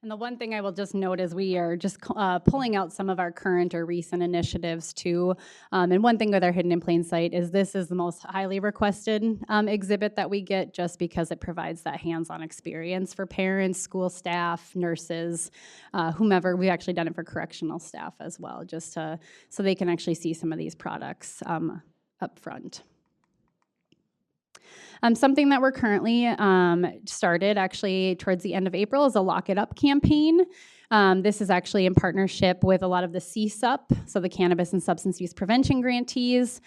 And the one thing I will just note is we are just pulling out some of our current or recent initiatives too. And one thing with our Hidden in Plain Sight is this is the most highly requested exhibit that we get just because it provides that hands-on experience for parents, school staff, nurses, whomever. We've actually done it for correctional staff as well, just so they can actually see some of these products up front. Something that we're currently started actually towards the end of April is a Lock It Up campaign. This is actually in partnership with a lot of the CSUP, so the Cannabis and Substance Use Prevention grantees.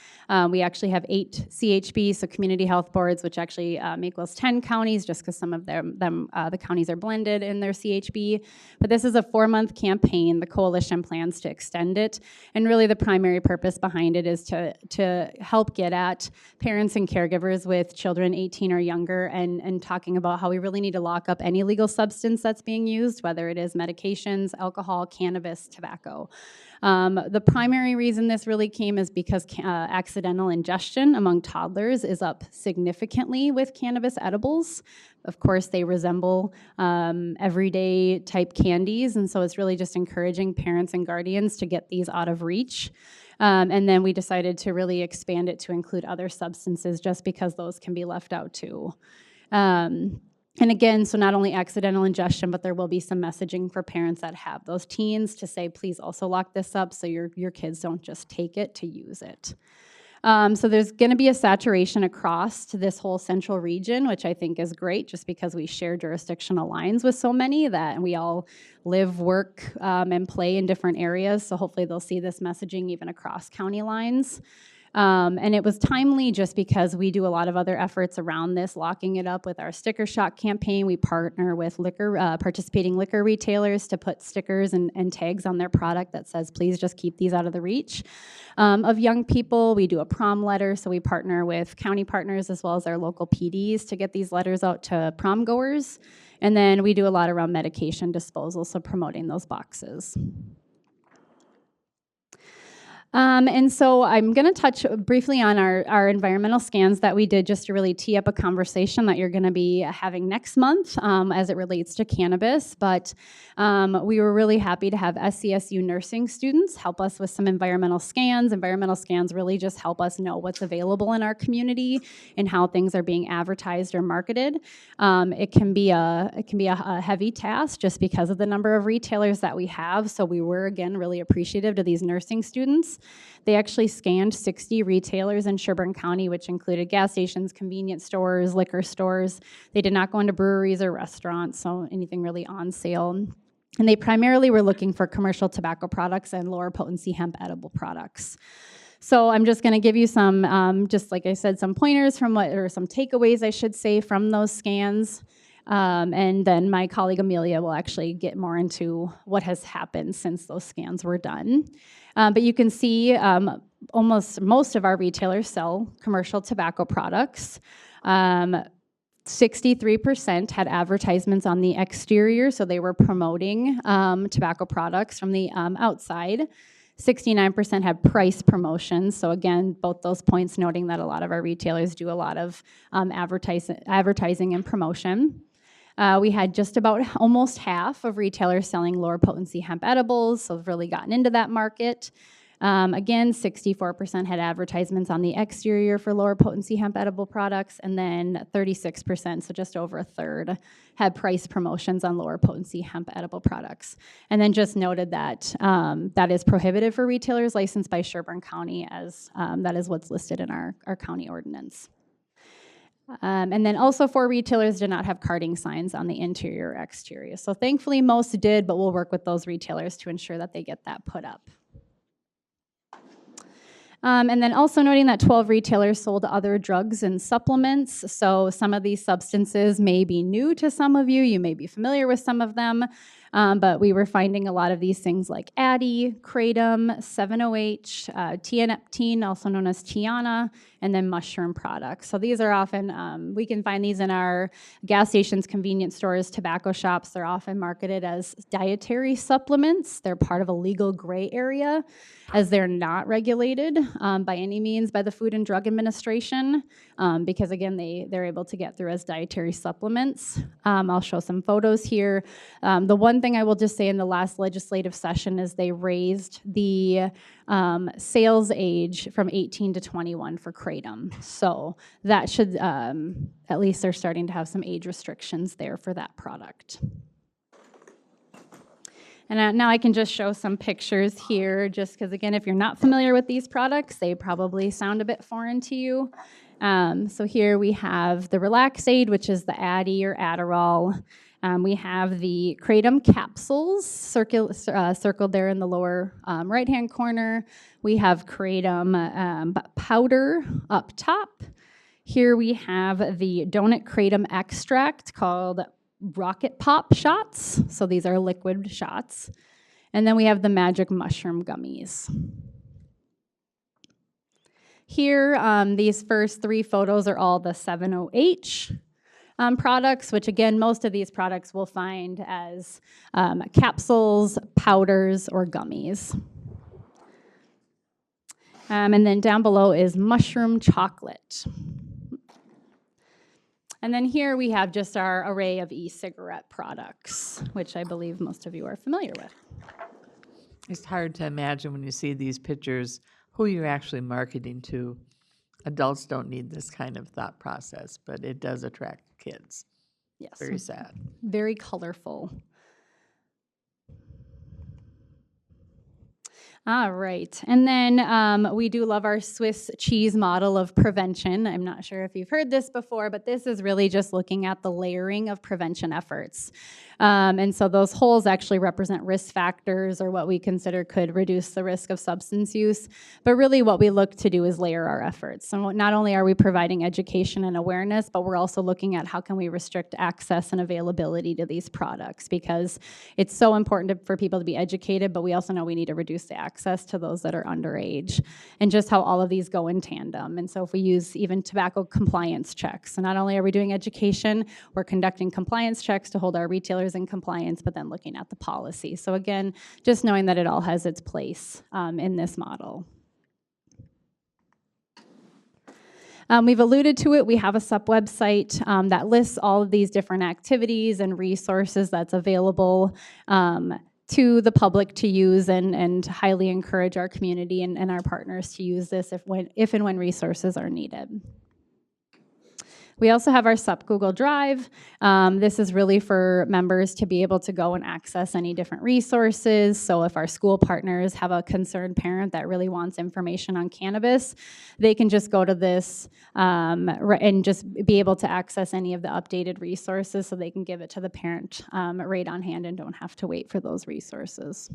We actually have 8 CHB, so community health boards, which actually make those 10 counties just because some of the counties are blended in their CHB. But this is a 4-month campaign. The coalition plans to extend it. And really the primary purpose behind it is to help get at parents and caregivers with children 18 or younger and talking about how we really need to lock up any legal substance that's being used, whether it is medication, alcohol, cannabis, tobacco. The primary reason this really came is because accidental ingestion among toddlers is up significantly with cannabis edibles. Of course, they resemble everyday type candies, and so it's really just encouraging parents and guardians to get these out of reach. And then we decided to really expand it to include other substances just because those can be left out too. And again, so not only accidental ingestion, but there will be some messaging for parents that have those teens to say, please also lock this up so your kids don't just take it to use it. So there's going to be a saturation across to this whole central region, which I think is great just because we share jurisdictional lines with so many that we all live, work, and play in different areas. So hopefully they'll see this messaging even across county lines. And it was timely just because we do a lot of other efforts around this, locking it up with our sticker shock campaign. We partner with participating liquor retailers to put stickers and tags on their product that says, please just keep these out of the reach of young people. We do a prom letter, so we partner with county partners as well as our local PDs to get these letters out to prom goers. And then we do a lot around medication disposal, so promoting those boxes. And so I'm going to touch briefly on our environmental scans that we did just to really tee up a conversation that you're going to be having next month as it relates to cannabis. But we were really happy to have SCSU nursing students help us with some environmental scans. Environmental scans really just help us know what's available in our community and how things are being advertised or marketed. It can be a heavy task just because of the number of retailers that we have. So we were, again, really appreciative to these nursing students. They actually scanned 60 retailers in Sherburne County, which included gas stations, convenience stores, liquor stores. They did not go into breweries or restaurants, so anything really on sale. And they primarily were looking for commercial tobacco products and lower potency hemp edible products. So I'm just going to give you some, just like I said, some pointers from or some takeaways, I should say, from those scans. And then my colleague Amelia will actually get more into what has happened since those scans were done. But you can see almost most of our retailers sell commercial tobacco products. 63% had advertisements on the exterior, so they were promoting tobacco products from the outside. 69% had price promotions. So again, both those points noting that a lot of our retailers do a lot of advertising and promotion. We had just about almost half of retailers selling lower potency hemp edibles, so we've really gotten into that market. Again, 64% had advertisements on the exterior for lower potency hemp edible products, and then 36%, so just over a third, had price promotions on lower potency hemp edible products. And then just noted that that is prohibited for retailers licensed by Sherburne County, as that is what's listed in our county ordinance. And then also 4 retailers did not have carding signs on the interior or exterior. So thankfully most did, but we'll work with those retailers to ensure that they get that put up. And then also noting that 12 retailers sold other drugs and supplements. So some of these substances may be new to some of you. You may be familiar with some of them. But we were finding a lot of these things like Addy, Kratom, 7-OH, tianeptine, also known as Tiana, and then mushroom products. So these are often, we can find these in our gas stations, convenience stores, tobacco shops. They're often marketed as dietary supplements. They're part of a legal gray area, as they're not regulated by any means by the Food and Drug Administration, because again, they're able to get through as dietary supplements. I'll show some photos here. The one thing I will just say in the last legislative session is they raised the sales age from 18 to 21 for Kratom. So that should, at least they're starting to have some age restrictions there for that product. And now I can just show some pictures here, just because again, if you're not familiar with these products, they probably sound a bit foreign to you. So here we have the Relax Aid, which is the Addy or Adderall. We have the Kratom capsules circled there in the lower right-hand corner. We have Kratom powder up top. Here we have the Donut Kratom extract called Rocket Pop shots. So these are liquid shots. And then we have the Magic Mushroom gummies. Here, these first 3 photos are all the 7-OH products, which again, most of these products we'll find as capsules, powders, or gummies. And then down below is mushroom chocolate. And then here we have just our array of e-cigarette products, which I believe most of you are familiar with. It's hard to imagine when you see these pictures who you're actually marketing to. Adults don't need this kind of thought process, but it does attract kids. Yes. Very sad. Very colorful. All right. And then we do love our Swiss cheese model of prevention. I'm not sure if you've heard this before, but this is really just looking at the layering of prevention efforts. And so those holes actually represent risk factors, or what we consider could reduce the risk of substance use. But really what we look to do is layer our efforts. So not only are we providing education and awareness, but we're also looking at how can we restrict access and availability to these products, because it's so important for people to be educated, but we also know we need to reduce the access to those that are underage, and just how all of these go in tandem. And so if we use even tobacco compliance checks, so not only are we doing education, we're conducting compliance checks to hold our retailers in compliance, but then looking at the policy. So again, just knowing that it all has its place in this model. We've alluded to it. We have a SUP website that lists all of these different activities and resources that's available to the public to use, and highly encourage our community and our partners to use this if and when resources are needed. We also have our SUP Google Drive. This is really for members to be able to go and access any different resources. So if our school partners have a concerned parent that really wants information on cannabis, they can just go to this and just be able to access any of the updated resources, so they can give it to the parent right on hand and don't have to wait for those resources.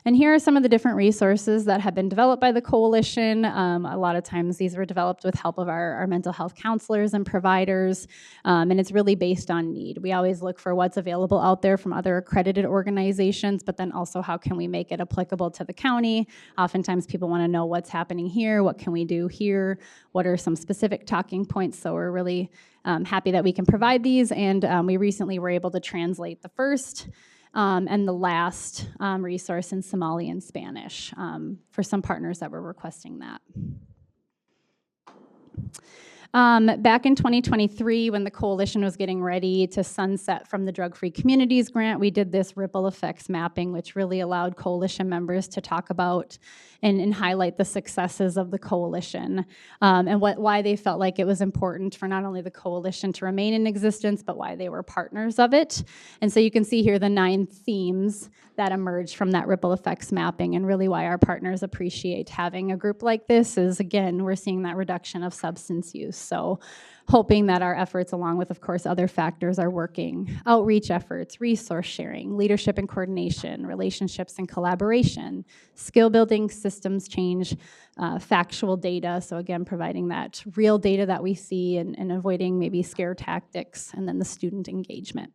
And here are some of the different resources that have been developed by the coalition. A lot of times these were developed with help of our mental health counselors and providers, and it's really based on need. We always look for what's available out there from other accredited organizations, but then also how can we make it applicable to the county. Oftentimes people want to know what's happening here, what can we do here, what are some specific talking points. So we're really happy that we can provide these, and we recently were able to translate the first and the last resource in Somali and Spanish for some partners that were requesting that. Back in 2023, when the coalition was getting ready to sunset from the Drug-Free Communities grant, we did this ripple effects mapping, which really allowed coalition members to talk about and highlight the successes of the coalition and why they felt like it was important for not only the coalition to remain in existence, but why they were partners of it. And so you can see here the 9 themes that emerged from that ripple effects mapping, and really why our partners appreciate having a group like this is, again, we're seeing that reduction of substance use. So hoping that our efforts, along with, of course, other factors, are working. Outreach efforts, resource sharing, leadership and coordination, relationships and collaboration, skill building, systems change, factual data. So again, providing that real data that we see and avoiding maybe scare tactics, and then the student engagement.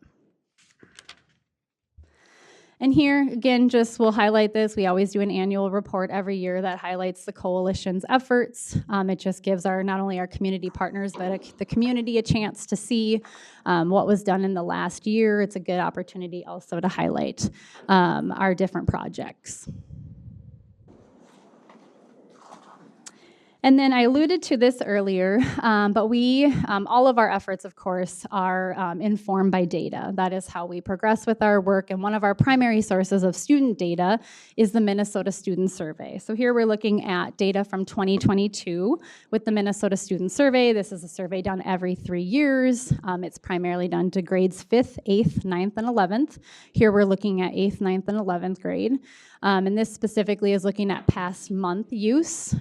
And here, again, just we'll highlight this. We always do an annual report every year that highlights the coalition's efforts. It just gives not only our community partners, but the community a chance to see what was done in the last year. It's a good opportunity also to highlight our different projects. And then I alluded to this earlier, but we, all of our efforts, of course, are informed by data. That is how we progress with our work. And one of our primary sources of student data is the Minnesota Student Survey. So here we're looking at data from 2022 with the Minnesota Student Survey. This is a survey done every 3 years. It's primarily done to grades 5th, 8th, 9th, and 11th. Here we're looking at 8th, 9th, and 11th grade. And this specifically is looking at past month use.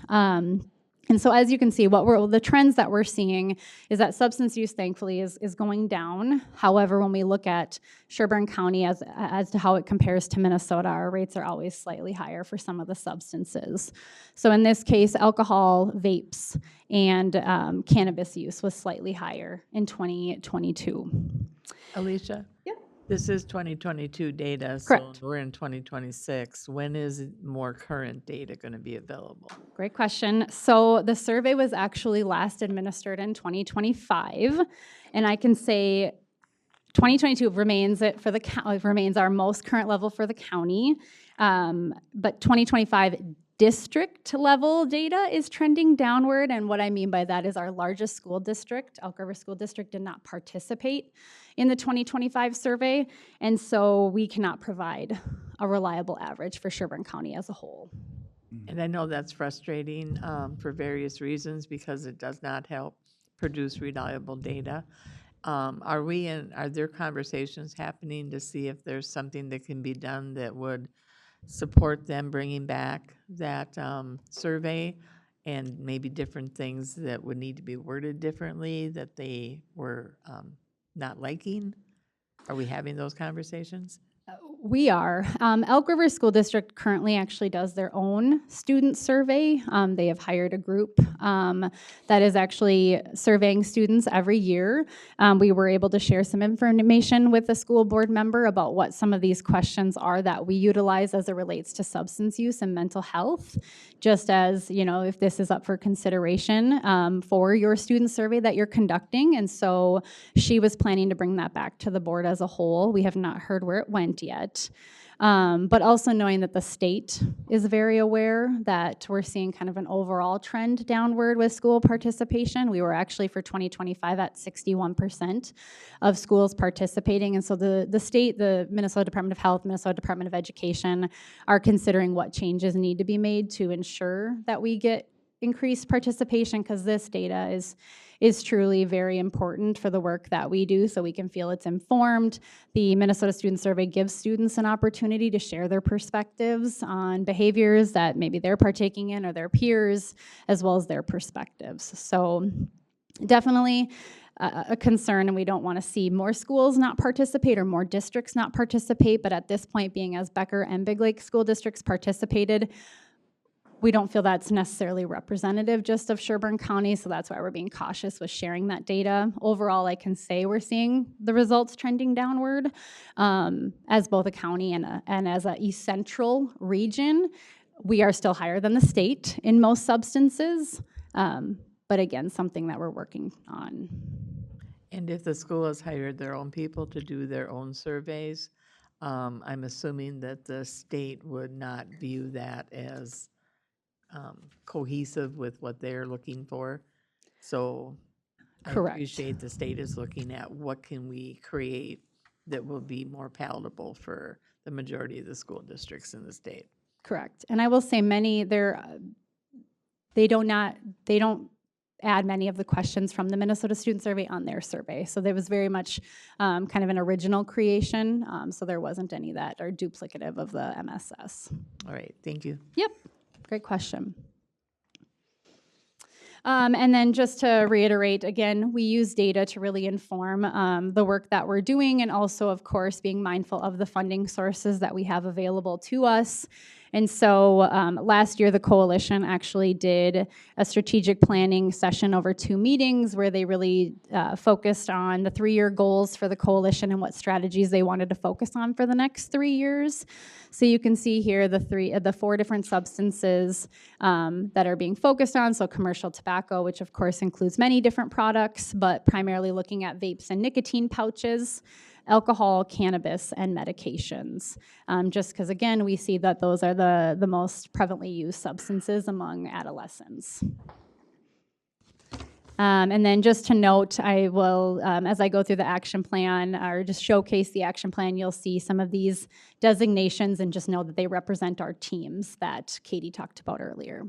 And so as you can see, the trends that we're seeing is that substance use, thankfully, is going down. However, when we look at Sherburne County as to how it compares to Minnesota, our rates are always slightly higher for some of the substances. So in this case, alcohol, vapes, and cannabis use was slightly higher in 2022. Alicia? Yeah. This is 2022 data, Correct. so we're in 2026. When is more current data going to be available? Great question. So the survey was actually last administered in 2025, and I can say 2022 remains our most current level for the county, but 2025 district level data is trending downward, and what I mean by that is our largest school district, Elk River School District, did not participate in the 2025 survey, and so we cannot provide a reliable average for Sherburne County as a whole. And I know that's frustrating for various reasons because it does not help produce reliable data. Are there conversations happening to see if there's something that can be done that would support them bringing back that survey, and maybe different things that would need to be worded differently that they were not liking? Are we having those conversations? We are. Elk River School District currently actually does their own student survey. They have hired a group that is actually surveying students every year. We were able to share some information with a school board member about what some of these questions are that we utilize as it relates to substance use and mental health, just as, if this is up for consideration for your student survey that you're conducting. And so she was planning to bring that back to the board as a whole. We have not heard where it went yet. But also knowing that the state is very aware that we're seeing kind of an overall trend downward with school participation. We were actually for 2025 at 61% of schools participating. And so the state, the Minnesota Department of Health, Minnesota Department of Education are considering what changes need to be made to ensure that we get increased participation, because this data is truly very important for the work that we do, so we can feel it's informed. The Minnesota Student Survey gives students an opportunity to share their perspectives on behaviors that maybe they're partaking in or their peers, as well as their perspectives. So definitely a concern, and we don't want to see more schools not participate or more districts not participate. But at this point, being as Becker and Big Lake school districts participated, we don't feel that's necessarily representative just of Sherburne County, so that's why we're being cautious with sharing that data. Overall, I can say we're seeing the results trending downward as both a county and as a East Central region. We are still higher than the state in most substances, but again, something that we're working on. And if the school has hired their own people to do their own surveys, I'm assuming that the state would not view that as cohesive with what they're looking for. So I Correct. appreciate the state is looking at what can we create that will be more palatable for the majority of the school districts in the state. Correct. And I will say many, they don't add many of the questions from the Minnesota Student Survey on their survey. So there was very much kind of an original creation. So there wasn't any that are duplicative of the MSS. All right, thank you. Yep, great question. And then just to reiterate, again, we use data to really inform the work that we're doing, and also, of course, being mindful of the funding sources that we have available to us. And so last year, the coalition actually did a strategic planning session over 2 meetings where they really focused on the 3-year goals for the coalition and what strategies they wanted to focus on for the next 3 years. So you can see here the 4 different substances that are being focused on. So commercial tobacco, which of course includes many different products, but primarily looking at vapes and nicotine pouches, alcohol, cannabis, and medications. Just because, again, we see that those are the most prevalently used substances among adolescents. And then just to note, I will, as I go through the action plan or just showcase the action plan, you'll see some of these designations and just know that they represent our teams that Katie talked about earlier.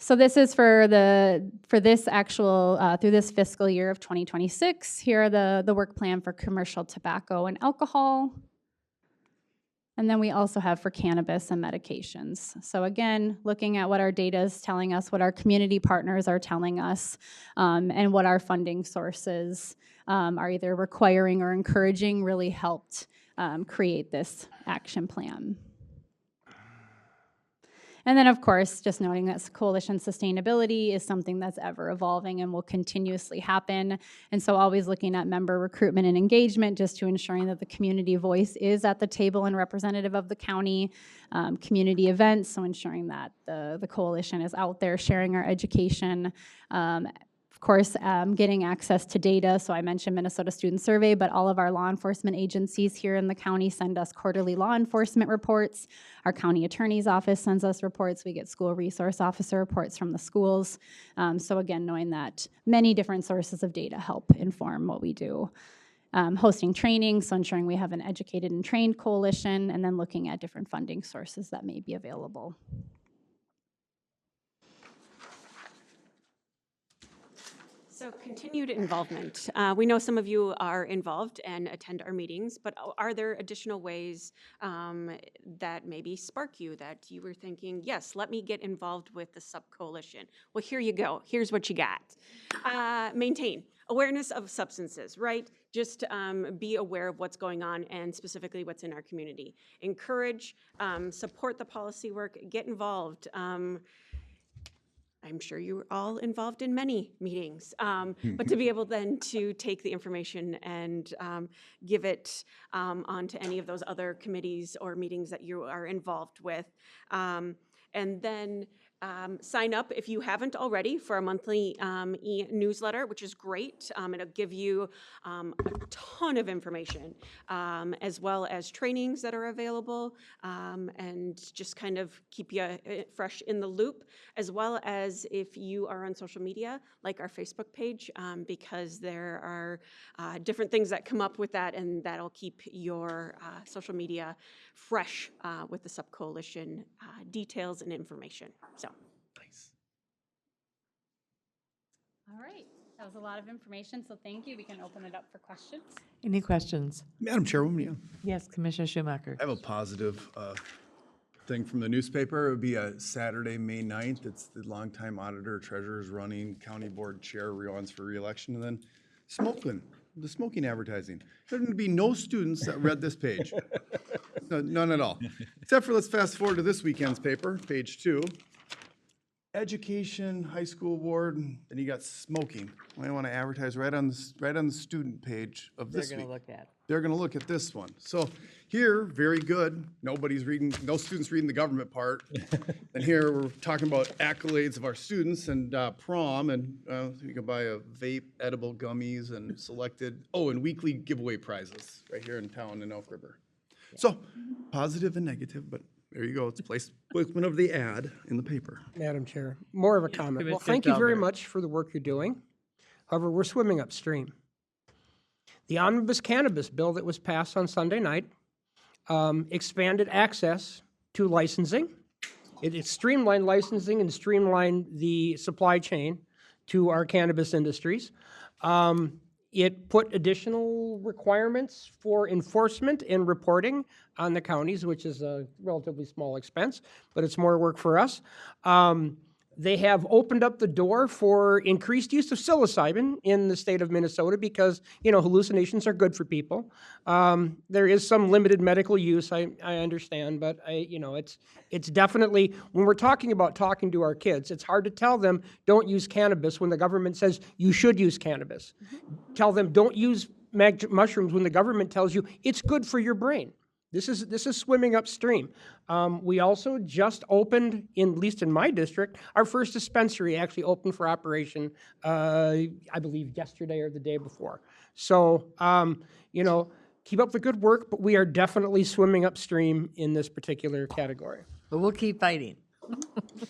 So this is for this actual, through this fiscal year of 2026. Here are the work plan for commercial tobacco and alcohol. And then we also have for cannabis and medications. So again, looking at what our data is telling us, what our community partners are telling us, and what our funding sources are either requiring or encouraging really helped create this action plan. And then, of course, just noting that coalition sustainability is something that's ever evolving and will continuously happen. And so always looking at member recruitment and engagement just to ensuring that the community voice is at the table and representative of the county. Community events, so ensuring that the coalition is out there sharing our education. Of course, getting access to data. So I mentioned Minnesota Student Survey, but all of our law enforcement agencies here in the county send us quarterly law enforcement reports. Our county attorney's office sends us reports. We get school resource officer reports from the schools. So again, knowing that many different sources of data help inform what we do. Hosting training, so ensuring we have an educated and trained coalition, and then looking at different funding sources that may be available. So continued involvement. We know some of you are involved and attend our meetings, but are there additional ways that maybe spark you that you were thinking, yes, let me get involved with the sub-coalition? Well, here you go. Here's what you got. Maintain awareness of substances, right? Just be aware of what's going on and specifically what's in our community. Encourage, support the policy work, get involved. I'm sure you're all involved in many meetings, but to be able then to take the information and give it onto any of those other committees or meetings that you are involved with. And then sign up if you haven't already for a monthly newsletter, which is great. It'll give you a ton of information, as well as trainings that are available, and just kind of keep you fresh in the loop, as well as if you are on social media, like our Facebook page, because there are different things that come up with that, and that'll keep your social media fresh with the sub-coalition details and information. So. Nice. All right, that was a lot of information, so thank you. We can open it up for questions. Any questions? Madam Chairwoman, yeah. Yes, Commissioner Schumacher. I have a positive thing from the newspaper. It would be a Saturday, May 9th. It's the longtime auditor, treasurer's running, county board chair, runs for reelection, and then the smoking advertising. There'd be no students that read this page. No, none at all. Except for, let's fast forward to this weekend's paper, page 2. Education, high school board, and then you got smoking. I want to advertise right on the student page of this They're week. gonna look at. They're going to look at this one. So here, very good. Nobody's reading, no students reading the government part. And here we're talking about accolades of our students and prom, and you can buy a vape, edible gummies, and selected, and weekly giveaway prizes right here in town in Elk River. So positive and negative, but there you go. It's placement of the ad in the paper. Madam Chair, more of a comment. Well, Commissioner thank you very Felber. much for the work you're doing. However, we're swimming upstream. The omnibus cannabis bill that was passed on Sunday night expanded access to licensing. It streamlined licensing and streamlined the supply chain to our cannabis industries. It put additional requirements for enforcement and reporting on the counties, which is a relatively small expense, but it's more work for us. They have opened up the door for increased use of psilocybin in the state of Minnesota because, hallucinations are good for people. There is some limited medical use, I understand, but it's definitely, when we're talking about talking to our kids, it's hard to tell them don't use cannabis when the government says you should use cannabis. Tell them don't use mushrooms when the government tells you it's good for your brain. This is swimming upstream. We also just opened, at least in my district, our first dispensary actually opened for operation, I believe yesterday or the day before. So, keep up the good work, but we are definitely swimming upstream in this particular category. But we'll keep fighting.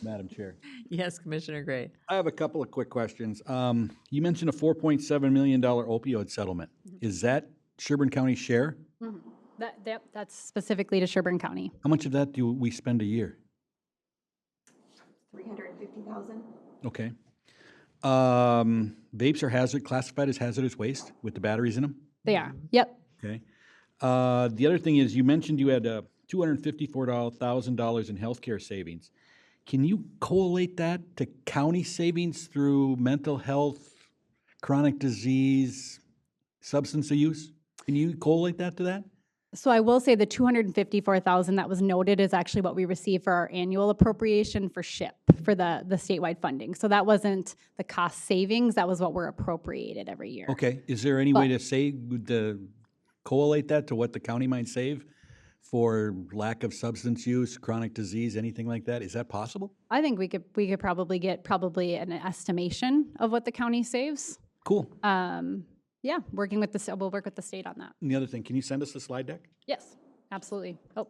Madam Chair. Yes, Commissioner Gray. I have a couple of quick questions. You mentioned a $4.7 million opioid settlement. Is that Sherburne County share? That's specifically to Sherburne County. How much of that do we spend a year? $350,000. Okay. Vapes are classified as hazardous waste with the batteries in them? They are. Yep. Okay. The other thing is you mentioned you had $254,000 in healthcare savings. Can you collate that to county savings through mental health, chronic disease, substance use? Can you collate that to that? So I will say the $254,000 that was noted is actually what we receive for our annual appropriation for SHIP, for the statewide funding. So that wasn't the cost savings, that was what we're appropriated every year. Okay. Is there any way to collate that to what the county might save for lack of substance use, chronic disease, anything like that? Is that possible? I think we could probably get an estimation of what the county saves. Cool. Yeah, we'll work with the state on that. And the other thing, can you send us the slide deck? Yes, absolutely. Oh,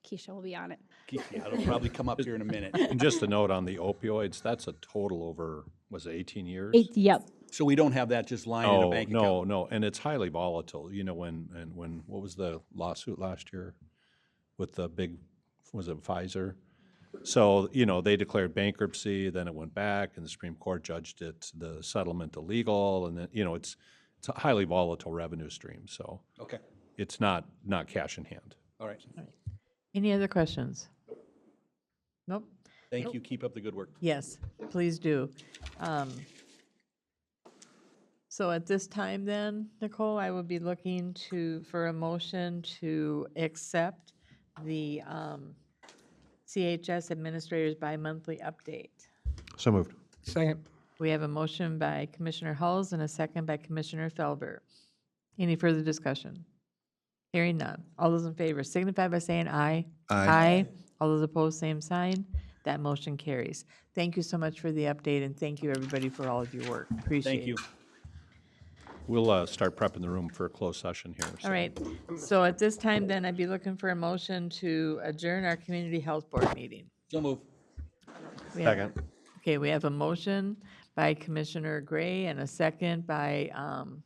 Keisha will be on it. Yeah, it'll probably come up here in a minute. And just a note on the opioids, that's a total over, was it 18 years? Yep. So we don't have that just lying in a bank account? No, and it's highly volatile. When what was the lawsuit last year with the big, was it Pfizer? So, they declared bankruptcy, then it went back, and the Supreme Court judged the settlement illegal, and then, it's a highly volatile revenue stream, so. Okay. It's not cash in hand. All right. Any other questions? Nope. Thank you. Keep up the good work. Yes, please do. So at this time then, Nicole, I would be looking for a motion to accept the CHS Administrator's bi-monthly update. So moved. Second. We have a motion by Commissioner Hulls and a second by Commissioner Felber. Any further discussion? Hearing none. All those in favor signify by saying aye. Aye. All those opposed, same sign. That motion carries. Thank you so much for the update, and thank you, everybody, for all of your work. Appreciate it. Thank you. We'll start prepping the room for a closed session here. All right. So at this time, then, I'd be looking for a motion to adjourn our Community Health Board meeting. So move. Second. Okay, we have a motion by Commissioner Gray and a second by, I'm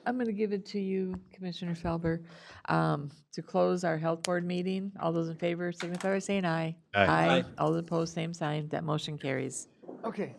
going to give it to you, Commissioner Felber, to close our Health Board meeting. All those in favor signify by saying aye. Aye. All those opposed, same sign. That motion carries. Okay.